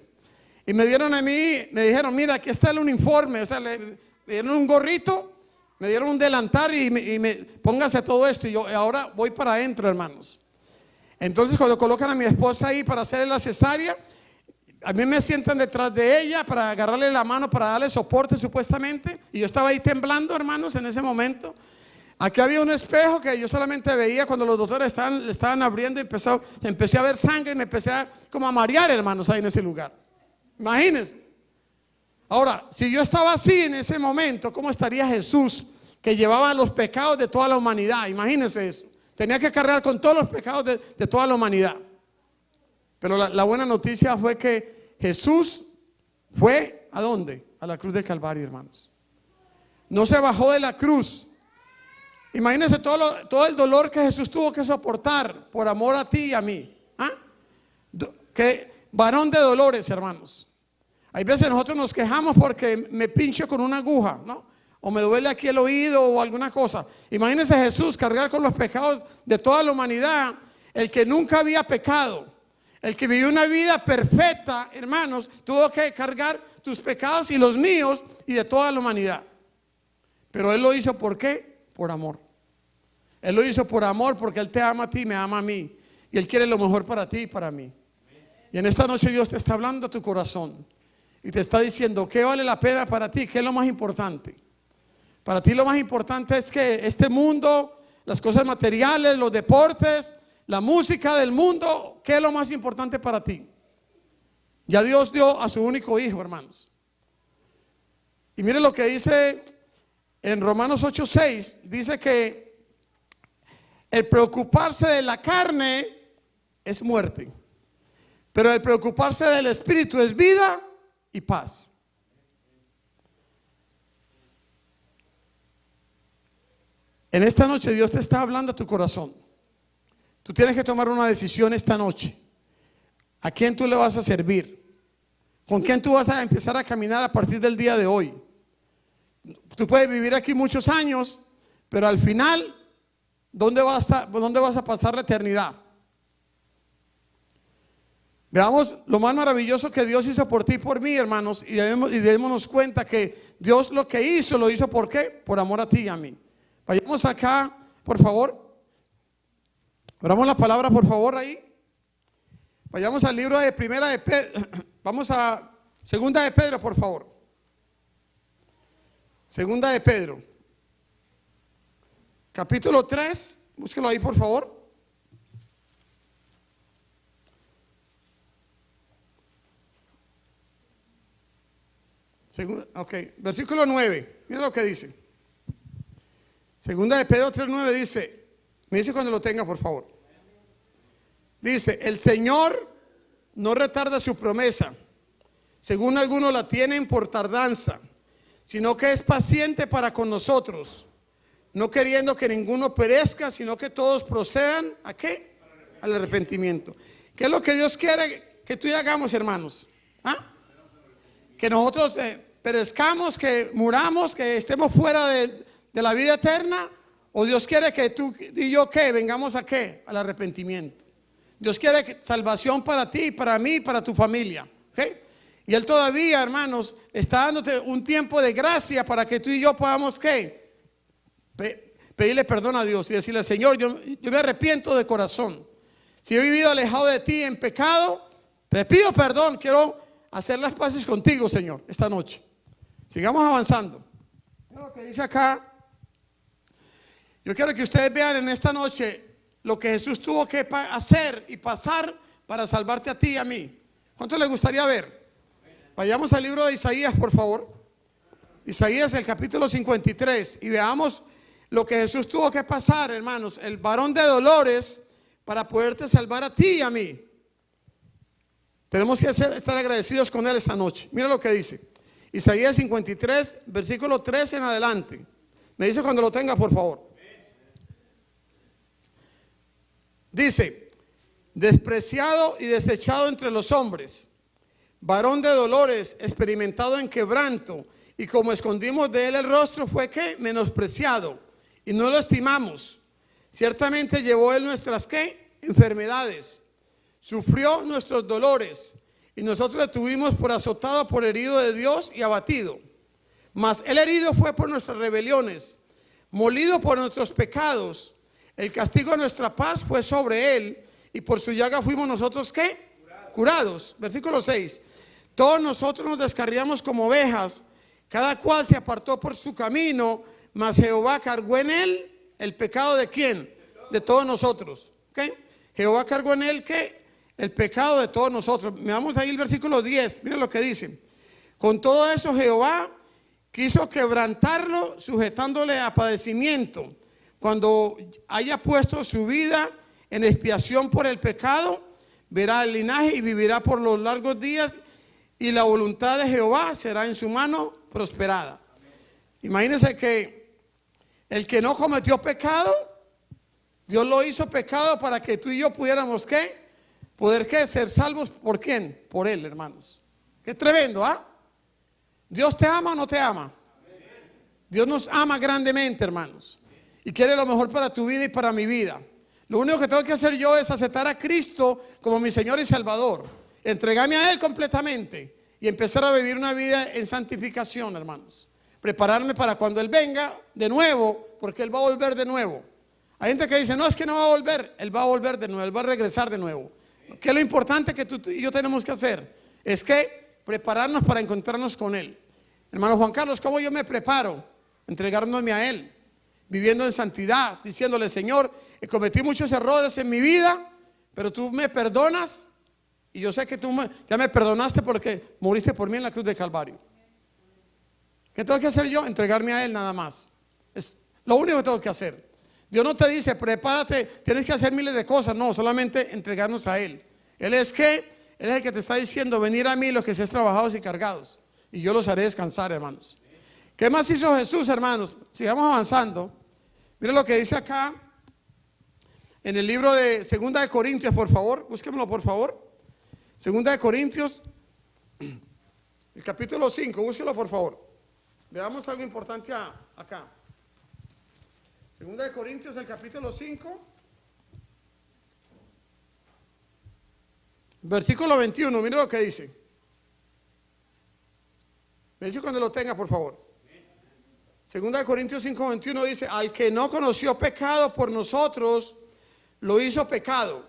Y me dieron a mí, me dijeron: mira, aquí está el uniforme. O sea, me dieron un gorrito, me dieron un delantal y póngase todo esto. Y yo ahora voy para adentro, hermanos. Entonces, cuando colocan a mi esposa ahí para hacerle la cesárea, a mí me sientan detrás de ella para agarrarle la mano, para darle soporte supuestamente. Y yo estaba ahí temblando, hermanos, en ese momento. Aquí había un espejo que yo solamente veía cuando los doctores le estaban abriendo y empecé a ver sangre y me empecé como a marear, hermanos, ahí en ese lugar. Imagínense. Ahora, si yo estaba así en ese momento, ¿cómo estaría Jesús, que llevaba los pecados de toda la humanidad? Imagínense eso. Tenía que cargar con todos los pecados de toda la humanidad. Pero la buena noticia fue que Jesús fue, ¿a dónde? A la cruz del Calvario, hermanos. No se bajó de la cruz. Imagínense todo el dolor que Jesús tuvo que soportar por amor a ti y a mí. ¿Ah? Que varón de dolores, hermanos. Hay veces nosotros nos quejamos porque me pincho con una aguja, ¿no? O me duele aquí el oído o alguna cosa. Imagínense Jesús cargar con los pecados de toda la humanidad, el que nunca había pecado, el que vivió una vida perfecta, hermanos, tuvo que cargar tus pecados y los míos y de toda la humanidad. Pero Él lo hizo, ¿por qué? Por amor. Él lo hizo por amor, porque Él te ama a ti, me ama a mí. Y Él quiere lo mejor para ti y para mí. Y en esta noche Dios te está hablando a tu corazón y te está diciendo qué vale la pena para ti, qué es lo más importante. Para ti lo más importante es que este mundo, las cosas materiales, los deportes, la música del mundo, ¿qué es lo más importante para ti? Ya Dios dio a su único hijo, hermanos. Y mire lo que dice en Romanos 8:6, dice que el preocuparse de la carne es muerte, pero el preocuparse del espíritu es vida y paz. En esta noche Dios te está hablando a tu corazón. Tú tienes que tomar una decisión esta noche. ¿A quién tú le vas a servir? ¿Con quién tú vas a empezar a caminar a partir del día de hoy? Tú puedes vivir aquí muchos años, pero al final, ¿dónde vas a pasar la eternidad? Veamos lo más maravilloso que Dios hizo por ti y por mí, hermanos, y démonos cuenta que Dios lo que hizo, lo hizo ¿por qué? Por amor a ti y a mí. Vayamos acá, por favor. Abramos la palabra, por favor, ahí. Vayamos al libro de Primera de Pedro. Vamos a Segunda de Pedro, por favor. Segunda de Pedro. Capítulo 3. Búsquelo ahí, por favor. Versículo 9. Mira lo que dice. Segunda de Pedro 3:9 dice, me dice cuando lo tenga, por favor. Dice, el Señor no retarda su promesa, según algunos la tienen por tardanza, sino que es paciente para con nosotros, no queriendo que ninguno perezca, sino que todos procedan, ¿a qué? Al arrepentimiento. ¿Qué es lo que Dios quiere que tú y hagamos, hermanos? ¿Ah? Que nosotros perezcamos, que muramos, que estemos fuera de la vida eterna, o Dios quiere que tú y yo ¿qué? Vengamos a ¿qué? Al arrepentimiento. Dios quiere salvación para ti, para mí, para tu familia, ¿okay? Y Él todavía, hermanos, está dándote un tiempo de gracia para que tú y yo podamos ¿qué? Pedirle perdón a Dios y decirle, Señor, yo me arrepiento de corazón. Si he vivido alejado de ti en pecado, te pido perdón, quiero hacer las paces contigo, Señor, esta noche. Sigamos avanzando. Mira lo que dice acá. Yo quiero que ustedes vean en esta noche lo que Jesús tuvo que hacer y pasar para salvarte a ti y a mí. ¿Cuánto les gustaría ver? Vayamos al libro de Isaías, por favor. Isaías, el capítulo 53, y veamos lo que Jesús tuvo que pasar, hermanos, el varón de dolores, para poderte salvar a ti y a mí. Tenemos que estar agradecidos con Él esta noche. Mira lo que dice Isaías 53, versículo 13 en adelante. Me dice cuando lo tenga, por favor. Dice, despreciado y desechado entre los hombres, varón de dolores, experimentado en quebranto, y como escondimos de él el rostro, fue que menospreciado, y no lo estimamos. Ciertamente llevó él nuestras ¿qué? Enfermedades, sufrió nuestros dolores, y nosotros le tuvimos por azotado, por herido de Dios y abatido. Mas el herido fue por nuestras rebeliones, molido por nuestros pecados. El castigo de nuestra paz fue sobre él, y por su llaga fuimos nosotros ¿qué? Curados. Versículo 6. Todos nosotros nos descarriamos como ovejas, cada cual se apartó por su camino, mas Jehová cargó en él el pecado ¿de quién? De todos nosotros. ¿Okay? Jehová cargó en él ¿qué? El pecado de todos nosotros. Miramos ahí el versículo 10, miren lo que dice. Con todo eso Jehová quiso quebrantarlo, sujetándole a padecimiento. Cuando haya puesto su vida en expiación por el pecado, verá el linaje y vivirá por los largos días, y la voluntad de Jehová será en su mano prosperada. Imagínense que el que no cometió pecado, Dios lo hizo pecado para que tú y yo pudiéramos ¿qué? Poder ¿qué? Ser salvos ¿por quién? Por él, hermanos. Qué tremendo, ¿ah? ¿Dios te ama o no te ama? Dios nos ama grandemente, hermanos, y quiere lo mejor para tu vida y para mi vida. Lo único que tengo que hacer yo es aceptar a Cristo como mi Señor y Salvador, entregarme a Él completamente y empezar a vivir una vida en santificación, hermanos. Prepararme para cuando Él venga de nuevo, porque Él va a volver de nuevo. Hay gente que dice, no, es que no va a volver. Él va a volver de nuevo, Él va a regresar de nuevo. ¿Qué es lo importante que tú y yo tenemos que hacer? Es que prepararnos para encontrarnos con Él. Hermano Juan Carlos, ¿cómo yo me preparo? Entregándome a Él, viviendo en santidad, diciéndole, Señor, cometí muchos errores en mi vida, pero tú me perdonas, y yo sé que tú ya me perdonaste porque moriste por mí en la cruz de Calvario. ¿Qué tengo que hacer yo? Entregarme a Él nada más. Es lo único que tengo que hacer. Dios no te dice, prepárate, tienes que hacer miles de cosas. No, solamente entregarnos a Él. Él es el que te está diciendo, venir a mí los que estés trabajados y cargados, y yo los haré descansar, hermanos. ¿Qué más hizo Jesús, hermanos? Sigamos avanzando. Miren lo que dice acá en el libro de 2 de Corintios, por favor, búsquenlo por favor. 2 de Corintios, el capítulo 5, búsquenlo por favor. Veamos algo importante acá. 2 de Corintios, el capítulo 5, versículo 21, miren lo que dice. Me dice cuando lo tenga, por favor. 2 de Corintios 5, 21 dice, al que no conoció pecado por nosotros, lo hizo pecado,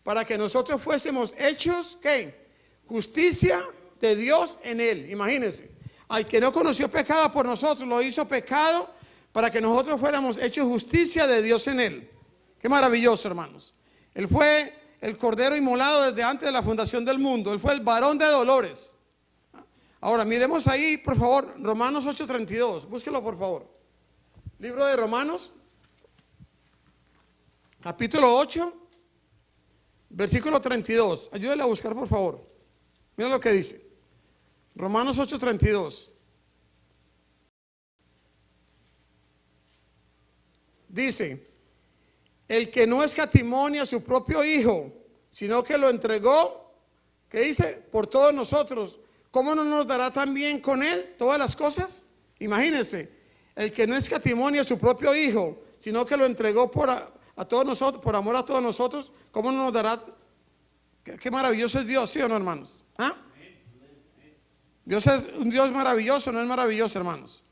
para que nosotros fuésemos hechos, ¿qué? Justicia de Dios en él. Imagínense, al que no conoció pecado por nosotros, lo hizo pecado, para que nosotros fuéramos hechos justicia de Dios en él. Qué maravilloso, hermanos. Él fue el cordero inmolado desde antes de la fundación del mundo. Él fue el varón de dolores. Ahora miremos ahí, por favor, Romanos 8:32. Búsquelo, por favor. Libro de Romanos, capítulo 8, versículo 32. Ayúdele a buscar, por favor. Mira lo que dice. Romanos 8:32. Dice, el que no escatimó a su propio Hijo, sino que lo entregó, ¿qué dice? Por todos nosotros, ¿cómo no nos dará también con Él todas las cosas? Imagínense, el que no escatimó a su propio Hijo, sino que lo entregó a todos nosotros, por amor a todos nosotros, ¿cómo no nos dará? Qué maravilloso es Dios, ¿sí o no, hermanos? ¿Ah? Dios es un Dios maravilloso, ¿no es maravilloso, hermanos?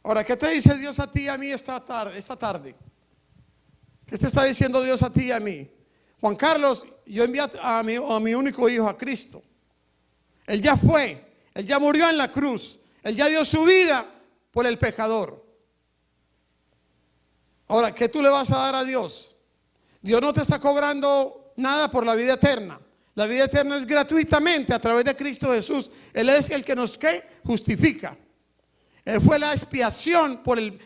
Ahora, ¿qué te dice Dios a ti y a mí esta tarde? ¿Qué te está diciendo Dios a ti y a mí? Juan Carlos, yo envié a mi único hijo, a Cristo. Él ya fue, Él ya murió en la cruz, Él ya dio su vida por el pecador. Ahora, ¿qué tú le vas a dar a Dios? Dios no te está cobrando nada por la vida eterna. La vida eterna es gratuitamente a través de Cristo Jesús. Él es el que nos justifica. Él fue la expiación por el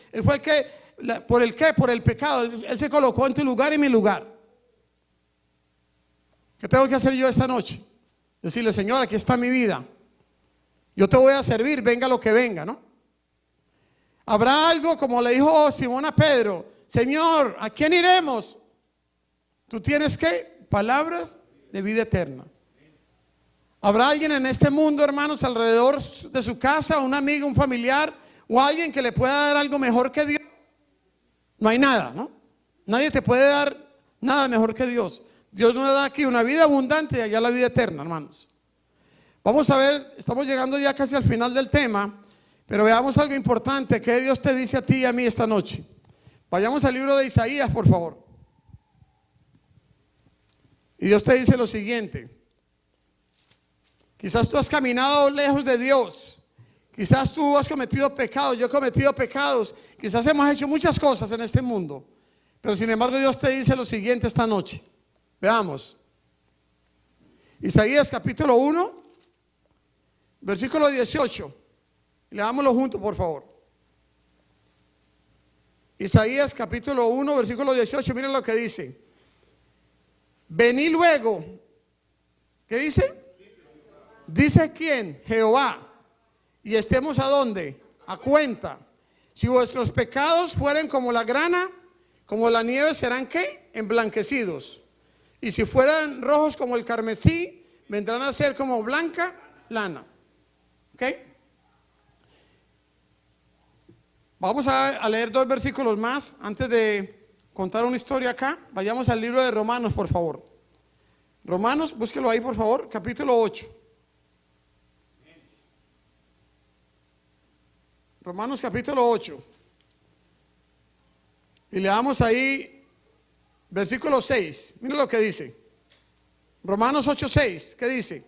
pecado. Él se colocó en tu lugar y mi lugar. ¿Qué tengo que hacer yo esta noche? Decirle, Señor, aquí está mi vida. Yo te voy a servir, venga lo que venga, ¿no? Habrá algo como le dijo Simón a Pedro, Señor, ¿a quién iremos? Tú tienes que palabras de vida eterna. ¿Habrá alguien en este mundo, hermanos, alrededor de su casa, un amigo, un familiar, o alguien que le pueda dar algo mejor que Dios? No hay nada, ¿no? Nadie te puede dar nada mejor que Dios. Dios nos da aquí una vida abundante y allá la vida eterna, hermanos. Vamos a ver, estamos llegando ya casi al final del tema, pero veamos algo importante que Dios te dice a ti y a mí esta noche. Vayamos al libro de Isaías, por favor. Y Dios te dice lo siguiente. Quizás tú has caminado lejos de Dios. Quizás tú has cometido pecados, yo he cometido pecados. Quizás hemos hecho muchas cosas en este mundo. Pero sin embargo Dios te dice lo siguiente esta noche. Veamos. Isaías capítulo 1, versículo 18. Leámoslo juntos, por favor. Isaías capítulo 1, versículo 18. Miren lo que dice. Vení luego. ¿Qué dice? Dice quién, Jehová, y estemos a dónde, a cuenta. Si vuestros pecados fueren como la grana, como la nieve serán ¿qué? Emblanquecidos. Y si fueran rojos como el carmesí, vendrán a ser como blanca lana. ¿Ok? Vamos a leer 2 versículos más antes de contar una historia acá. Vayamos al libro de Romanos, por favor. Romanos, búsquelo ahí, por favor, capítulo 8. Romanos capítulo 8. Y leamos ahí versículo 6. Mira lo que dice. Romanos 8, 6. ¿Qué dice?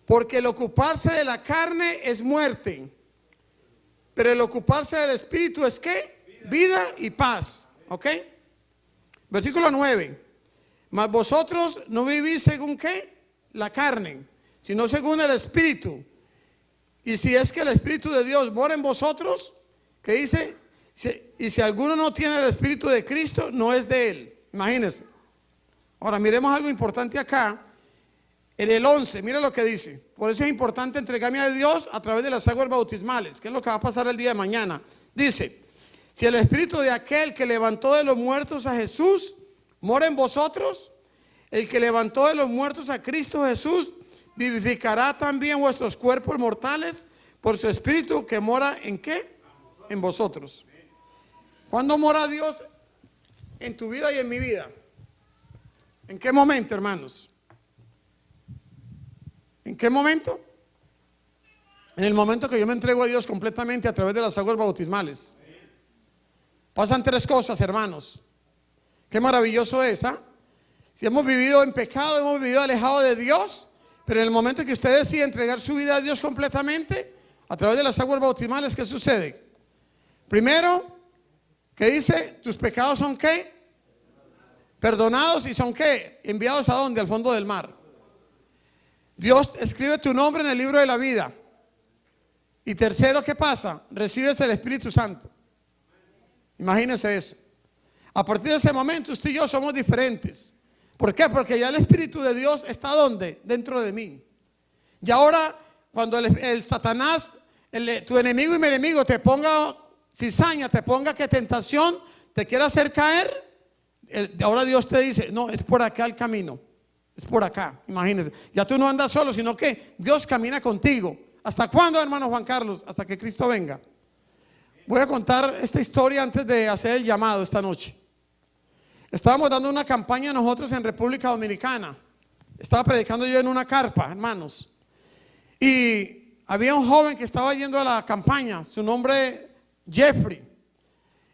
Porque el ocuparse de la carne es muerte, pero el ocuparse del espíritu es ¿qué? Vida y paz. ¿Ok? Versículo 9. Mas vosotros no vivís según ¿qué? La carne, sino según el espíritu. Y si es que el Espíritu de Dios mora en vosotros, ¿qué dice? Y si alguno no tiene el Espíritu de Cristo, no es de él. Imagínense. Ahora miremos algo importante acá. En el 11, mire lo que dice. Por eso es importante entregarme a Dios a través de las aguas bautismales, que es lo que va a pasar el día de mañana. Dice, si el Espíritu de aquel que levantó de los muertos a Jesús mora en vosotros, el que levantó de los muertos a Cristo Jesús vivificará también vuestros cuerpos mortales por su Espíritu que mora ¿en qué? En vosotros. ¿Cuándo mora Dios en tu vida y en mi vida? ¿En qué momento, hermanos? ¿En qué momento? En el momento que yo me entrego a Dios completamente a través de las aguas bautismales. Pasan 3 cosas, hermanos. Qué maravilloso es, ¿ah? Si hemos vivido en pecado, hemos vivido alejado de Dios. Pero en el momento que usted decide entregar su vida a Dios completamente, a través de las aguas bautismales, ¿qué sucede? Primero, ¿qué dice? Tus pecados son ¿qué? Perdonados. ¿Y son ¿qué? Enviados a dónde? Al fondo del mar. Dios escribe tu nombre en el libro de la vida. Y tercero, ¿qué pasa? Recibes el Espíritu Santo. Imagínese eso. A partir de ese momento usted y yo somos diferentes. ¿Por qué? Porque ya el Espíritu de Dios está ¿dónde? Dentro de mí. Y ahora cuando el Satanás, tu enemigo y mi enemigo te ponga cizaña, te ponga que tentación, te quiera hacer caer, ahora Dios te dice, no, es por acá el camino. Es por acá, imagínense. Ya tú no andas solo, sino que Dios camina contigo. ¿Hasta cuándo, hermano Juan Carlos? Hasta que Cristo venga. Voy a contar esta historia antes de hacer el llamado esta noche. Estábamos dando una campaña nosotros en República Dominicana. Estaba predicando yo en una carpa, hermanos. Y había un joven que estaba yendo a la campaña. Su nombre, Jeffrey.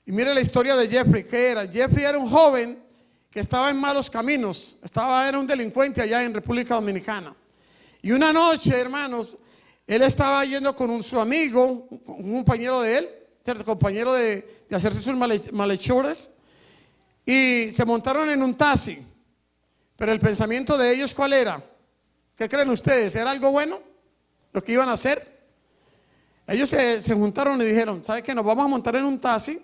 Y mire la historia de Jeffrey. ¿Qué era? Jeffrey era un joven que estaba en malos caminos. Era un delincuente allá en República Dominicana. Y una noche, hermanos, él estaba yendo con su amigo, un compañero de él, ¿cierto? Compañero de hacerse sus malhechores. Y se montaron en un taxi. Pero el pensamiento de ellos, ¿cuál era? ¿Qué creen ustedes? ¿Era algo bueno lo que iban a hacer? Ellos se juntaron y dijeron, ¿sabe qué? Nos vamos a montar en un taxi.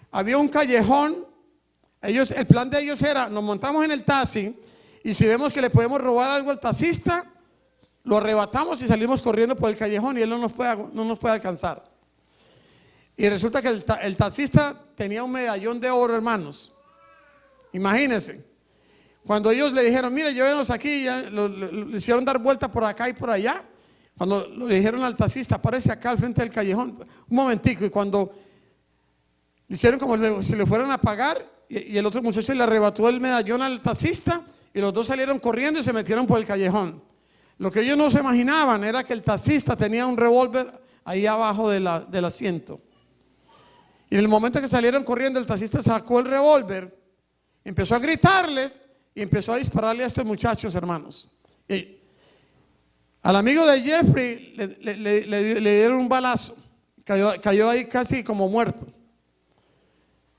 Había un callejón. El plan de ellos era, nos montamos en el taxi y si vemos que le podemos robar algo al taxista, lo arrebatamos y salimos corriendo por el callejón y él no nos puede alcanzar. Y resulta que el taxista tenía un medallón de oro, hermanos. Imagínense. Cuando ellos le dijeron, mire, llévenos aquí, ya le hicieron dar vuelta por acá y por allá. Cuando le dijeron al taxista, aparece acá al frente del callejón, un momentico, y cuando le hicieron como si le fueran a pagar, y el otro muchacho le arrebató el medallón al taxista, y los dos salieron corriendo y se metieron por el callejón. Lo que ellos no se imaginaban era que el taxista tenía un revólver ahí abajo del asiento. Y en el momento que salieron corriendo, el taxista sacó el revólver, empezó a gritarles y empezó a dispararle a estos muchachos, hermanos. Y Al amigo de Jeffrey le dieron un balazo, cayó ahí casi como muerto.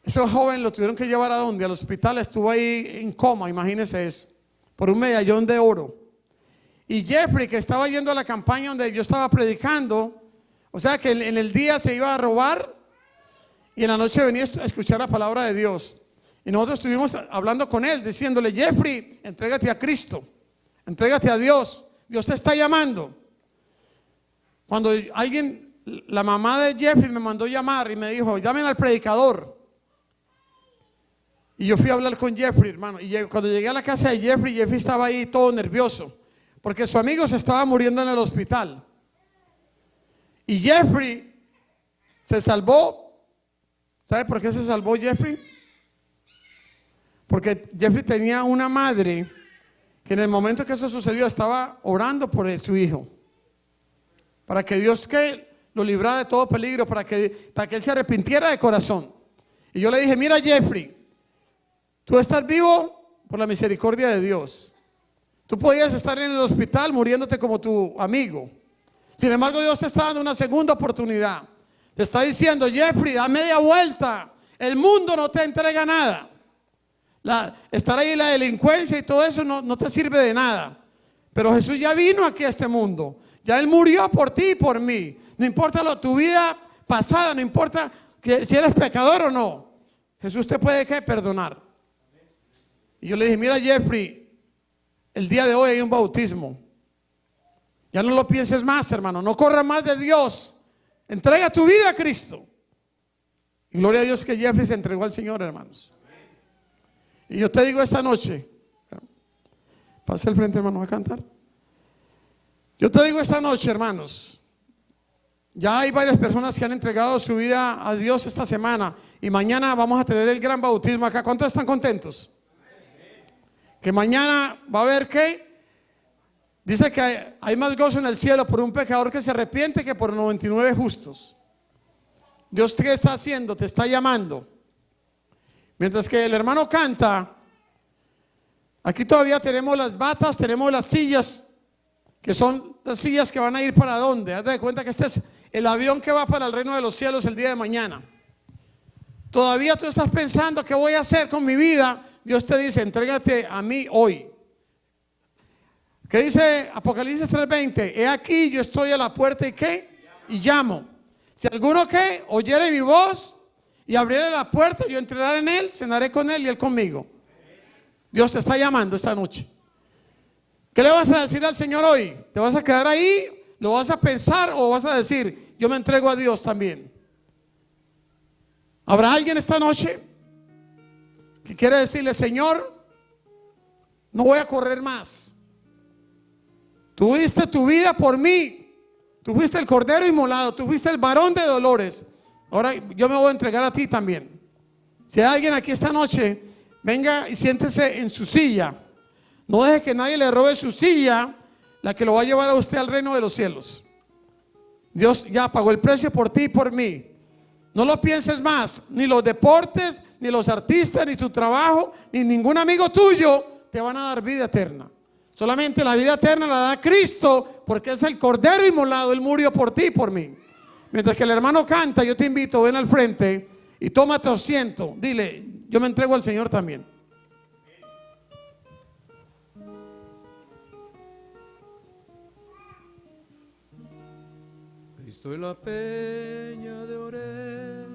Ese joven lo tuvieron que llevar ¿a dónde? Al hospital, estuvo ahí en coma, imagínense eso, por un medallón de oro. Y Jeffrey, que estaba yendo a la campaña donde yo estaba predicando, o sea que en el día se iba a robar y en la noche venía a escuchar la palabra de Dios. Y nosotros estuvimos hablando con él, diciéndole: Jeffrey, entrégate a Cristo, entrégate a Dios, Dios te está llamando. Cuando la mamá de Jeffrey me mandó llamar y me dijo: llamen al predicador. Y yo fui a hablar con Jeffrey, hermano, y cuando llegué a la casa de Jeffrey estaba ahí todo nervioso, porque su amigo se estaba muriendo en el hospital. Y Jeffrey se salvó. ¿Sabe por qué se salvó Jeffrey? Porque Jeffrey tenía una madre que en el momento que eso sucedió estaba orando por su hijo, para que Dios lo librara de todo peligro, para que él se arrepintiera de corazón. Y yo le dije: mira, Jeffrey, tú estás vivo por la misericordia de Dios. Tú podías estar en el hospital muriéndote como tu amigo. Sin embargo, Dios te está dando una segunda oportunidad. Te está diciendo: Jeffrey, da media vuelta. El mundo no te entrega nada. Estar ahí en la delincuencia y todo eso no te sirve de nada. Pero Jesús ya vino aquí a este mundo. Ya Él murió por ti y por mí. No importa tu vida pasada, no importa si eres pecador o no. Jesús te puede perdonar. Y yo le dije: mira, Jeffrey, el día de hoy hay un bautismo. Ya no lo pienses más, hermano. No corras más de Dios. Entrega tu vida a Cristo. Y gloria a Dios que Jeffrey se entregó al Señor, hermanos. Y yo te digo esta noche, pase al frente, hermano, a cantar. Yo te digo esta noche, hermanos, ya hay varias personas que han entregado su vida a Dios esta semana, y mañana vamos a tener el gran bautismo acá. ¿Cuántos están contentos? Que mañana va a haber dice que hay más gozo en el cielo por un pecador que se arrepiente que por 99 justos. Dios, ¿qué está haciendo? Te está llamando. Mientras que el hermano canta, aquí todavía tenemos las batas, tenemos las sillas, que son las sillas que van a ir para dónde. Haz de cuenta que este es el avión que va para el reino de los cielos el día de mañana. Todavía tú estás pensando: ¿qué voy a hacer con mi vida? Dios te dice: entrégate a mí hoy. ¿Qué dice Apocalipsis 3:20? He aquí, yo estoy a la puerta y llamo. Si alguno oyere mi voz y abriere la puerta, yo entraré en él, cenaré con él y él conmigo. Dios te está llamando esta noche. ¿Qué le vas a decir al Señor hoy? ¿Te vas a quedar ahí? ¿Lo vas a pensar o vas a decir: yo me entrego a Dios también? ¿Habrá alguien esta noche que quiere decirle: Señor, no voy a correr más? Tú diste tu vida por mí. Tú fuiste el cordero inmolado. Tú fuiste el varón de dolores. Ahora yo me voy a entregar a ti también. Si hay alguien aquí esta noche, venga y siéntese en su silla. No deje que nadie le robe su silla, la que lo va a llevar a usted al reino de los cielos. Dios ya pagó el precio por ti y por mí. No lo pienses más. Ni los deportes, ni los artistas, ni tu trabajo, ni ningún amigo tuyo te van a dar vida eterna. Solamente la vida eterna la da Cristo, porque es el cordero inmolado. Él murió por ti y por mí. Mientras que el hermano canta, yo te invito: ven al frente y toma tu asiento. Dile: yo me entrego al Señor también. Cristo es la peña de Oreb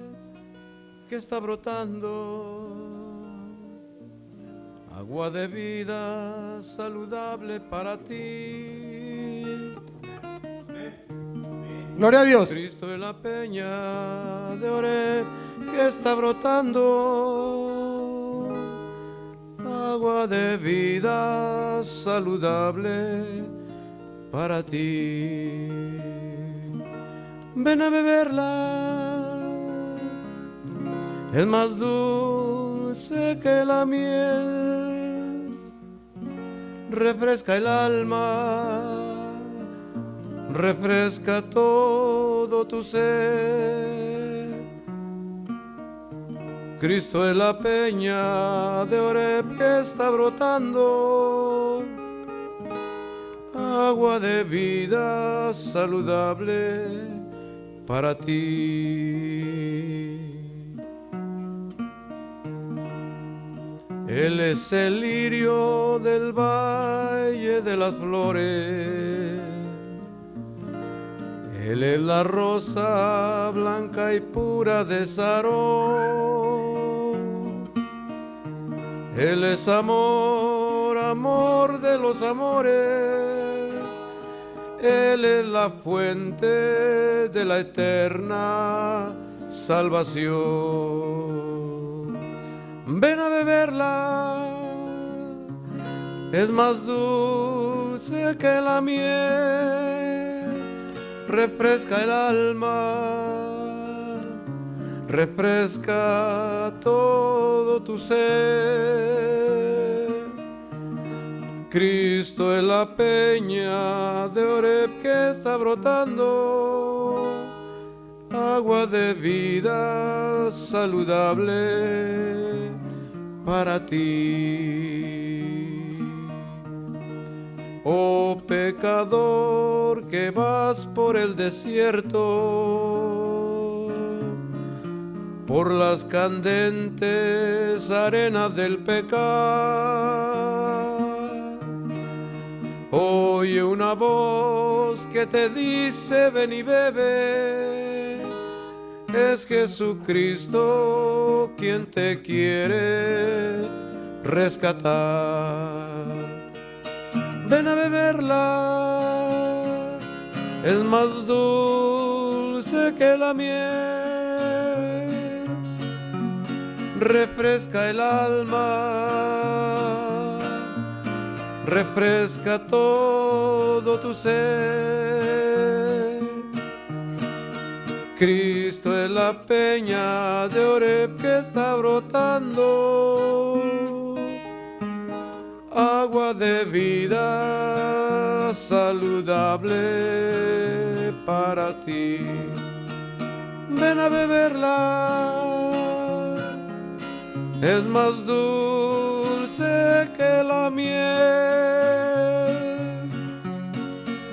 que está brotando, agua de vida saludable para ti. Gloria a Dios. Cristo es la peña de Oreb que está brotando, agua de vida saludable para ti. Ven a beberla, es más dulce que la miel, refresca el alma, refresca todo tu ser. Cristo es la peña de Oreb que está brotando, agua de vida saludable para ti. Él es el lirio del valle de las flores, Él es la rosa blanca y pura de Sarón. Él es amor, amor de los amores, Él es la fuente de la eterna salvación. Ven a beberla, es más dulce que la miel, refresca el alma, refresca todo tu ser. Cristo es la peña de Oreb que está brotando, agua de vida saludable para ti. Oh pecador que vas por el desierto, por las candentes arenas del pecado, oye una voz que te dice ven y bebe. Es Jesucristo quien te quiere rescatar. Ven a beberla, es más dulce que la miel, refresca el alma, refresca todo tu ser. Cristo es la peña de Oreb que está brotando, agua de vida saludable para ti. Ven a beberla, es más dulce que la miel,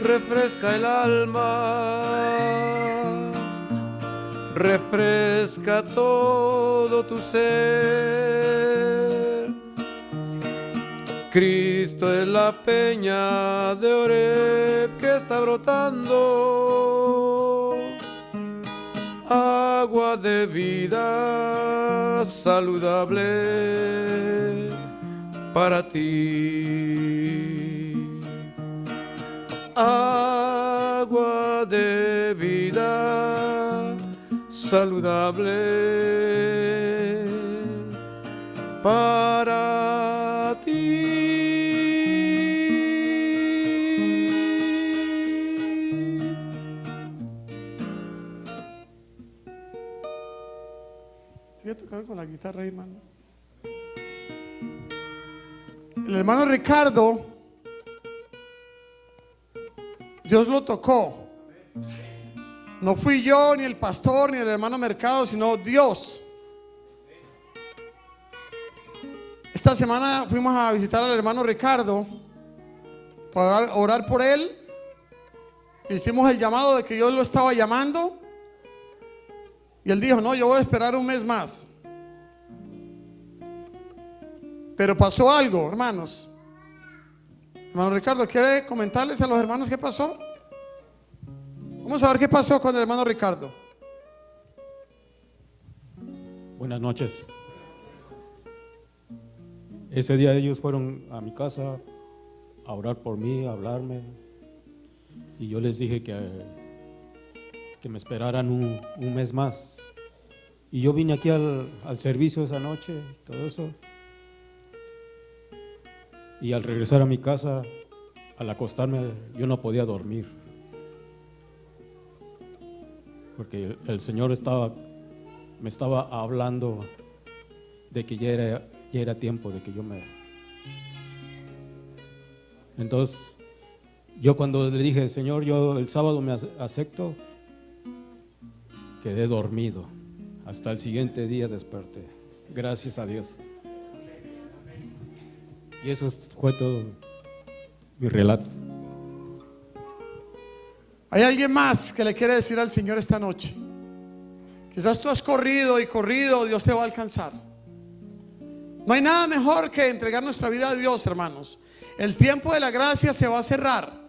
refresca el alma, refresca todo tu ser. Cristo es la peña de Oreb que está brotando, agua de vida saludable para ti. Agua de vida saludable para ti. Sigue tocando con la guitarra, hermano. El hermano Ricardo, Dios lo tocó. No fui yo, ni el pastor, ni el hermano Mercado, sino Dios. Esta semana fuimos a visitar al hermano Ricardo para orar por él. Hicimos el llamado de que Dios lo estaba llamando. Y él dijo, no, yo voy a esperar un mes más. Pero pasó algo, hermanos. Hermano Ricardo, ¿quiere comentarles a los hermanos qué pasó? Vamos a ver qué pasó con el hermano Ricardo. Buenas noches. Ese día ellos fueron a mi casa a orar por mí, a hablarme. Y yo les dije que me esperaran un mes más. Y yo vine aquí al servicio esa noche, todo eso. Y al regresar a mi casa, al acostarme, yo no podía dormir. Porque el Señor me estaba hablando de que ya era tiempo de que yo me... Entonces, yo cuando le dije, Señor, yo el sábado me acepto, quedé dormido. Hasta el siguiente día desperté. Gracias a Dios. Y eso fue todo mi relato. ¿Hay alguien más que le quiere decir al Señor esta noche? Quizás tú has corrido y corrido, Dios te va a alcanzar. No hay nada mejor que entregar nuestra vida a Dios, hermanos. El tiempo de la gracia se va a cerrar.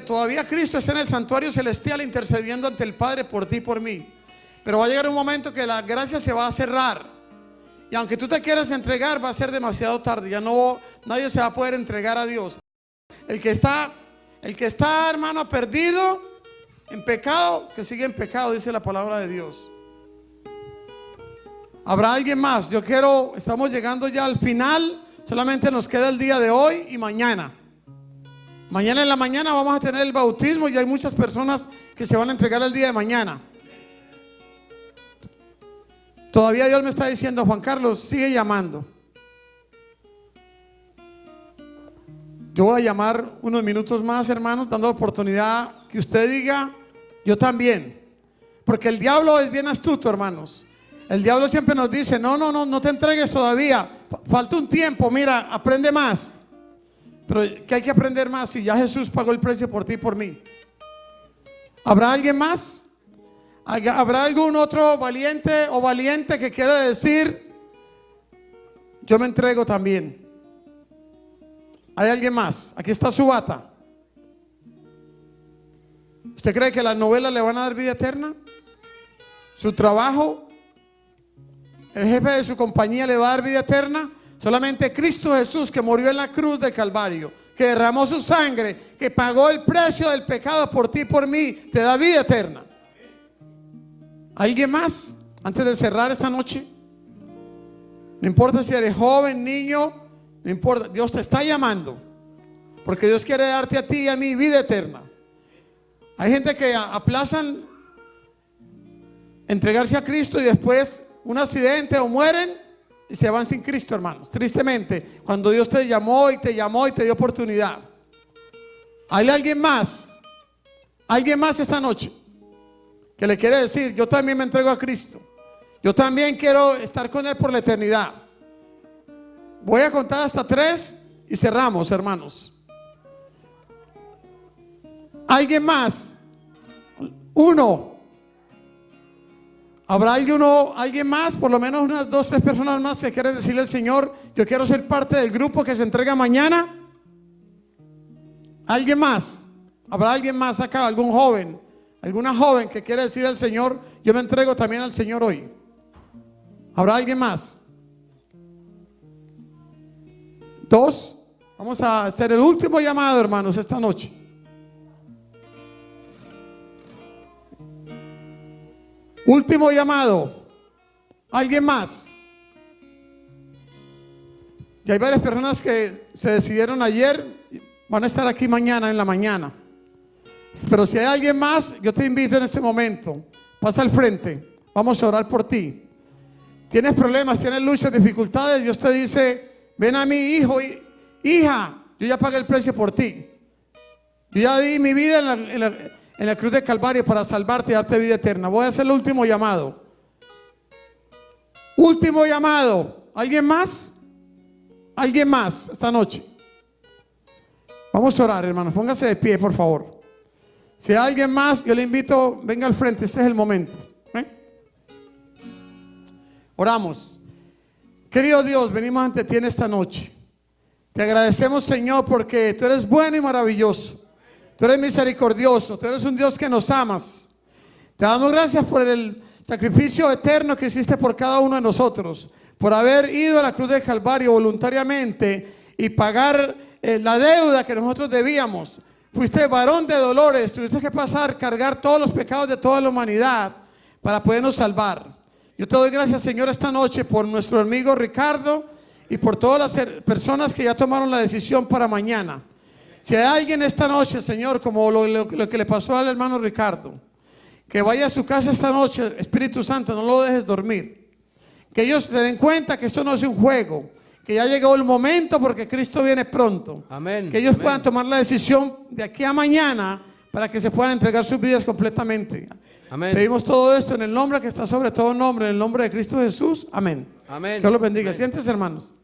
Todavía Cristo está en el santuario celestial intercediendo ante el Padre por ti y por mí. Pero va a llegar un momento que la gracia se va a cerrar. Y aunque tú te quieras entregar, va a ser demasiado tarde. Ya no, nadie se va a poder entregar a Dios. El que está, hermano, perdido en pecado, que sigue en pecado, dice la palabra de Dios. ¿Habrá alguien más? Estamos llegando ya al final. Solamente nos queda el día de hoy y mañana. Mañana en la mañana vamos a tener el bautismo y hay muchas personas que se van a entregar el día de mañana. Todavía Dios me está diciendo: Juan Carlos, sigue llamando. Yo voy a llamar unos minutos más, hermanos, dando oportunidad que usted diga: yo también. Porque el diablo es bien astuto, hermanos. El diablo siempre nos dice: no te entregues todavía. Falta un tiempo, mira, aprende más. Pero que hay que aprender más si ya Jesús pagó el precio por ti y por mí. ¿Habrá alguien más? ¿Habrá algún otro valiente o valiente que quiera decir: yo me entrego también? ¿Hay alguien más? Aquí está su bata. ¿Usted cree que las novelas le van a dar vida eterna? ¿Su trabajo? ¿El jefe de su compañía le va a dar vida eterna? Solamente Cristo Jesús, que murió en la cruz del Calvario, que derramó su sangre, que pagó el precio del pecado por ti y por mí, te da vida eterna. ¿Alguien más? Antes de cerrar esta noche. No importa si eres joven, niño, no importa, Dios te está llamando, porque Dios quiere darte a ti y a mí vida eterna. Hay gente que aplazan entregarse a Cristo y después un accidente o mueren y se van sin Cristo, hermanos. Tristemente, cuando Dios te llamó y te dio oportunidad. ¿Hay alguien más? ¿Alguien más esta noche que le quiere decir: yo también me entrego a Cristo? Yo también quiero estar con Él por la eternidad. Voy a contar hasta 3 y cerramos, hermanos. ¿Alguien más? 1. ¿Habrá alguien más? Por lo menos unas 2, 3 personas más que quieren decirle al Señor: yo quiero ser parte del grupo que se entrega mañana. ¿Alguien más? ¿Habrá alguien más acá? ¿Algún joven? ¿Alguna joven que quiere decirle al Señor: yo me entrego también al Señor hoy? ¿Habrá alguien más? 2. Vamos a hacer el último llamado, hermanos, esta noche. Último llamado. ¿Alguien más? Ya hay varias personas que se decidieron ayer, van a estar aquí mañana en la mañana. Pero si hay alguien más, yo te invito en este momento. Pasa al frente, vamos a orar por ti. Tienes problemas, tienes luchas, dificultades. Dios te dice: ven a mí, hijo, hija, yo ya pagué el precio por ti. Yo ya di mi vida en la cruz de Calvario para salvarte y darte vida eterna. Voy a hacer el último llamado. Último llamado. ¿Alguien más? ¿Alguien más esta noche? Vamos a orar, hermanos. Póngase de pie, por favor. Si hay alguien más, yo le invito, venga al frente. Este es el momento. Oramos. Querido Dios, venimos ante ti en esta noche. Te agradecemos, Señor, porque tú eres bueno y maravilloso. Tú eres misericordioso, tú eres un Dios que nos amas. Te damos gracias por el sacrificio eterno que hiciste por cada uno de nosotros, por haber ido a la cruz del Calvario voluntariamente y pagar la deuda que nosotros debíamos. Fuiste varón de dolores, tuviste que cargar todos los pecados de toda la humanidad para podernos salvar. Yo te doy gracias, Señor, esta noche por nuestro amigo Ricardo y por todas las personas que ya tomaron la decisión para mañana. Si hay alguien esta noche, Señor, como lo que le pasó al hermano Ricardo, que vaya a su casa esta noche, Espíritu Santo, no lo dejes dormir. Que ellos se den cuenta que esto no es un juego, que ya llegó el momento porque Cristo viene pronto. Amén. Que ellos Amén. puedan tomar la decisión de aquí a mañana para que se puedan entregar sus vidas completamente. Amén. Pedimos todo esto en el nombre que está sobre todo nombre, en el nombre de Cristo Jesús. Amén. Amén. Dios los bendiga. Amén. Siéntense, hermanos.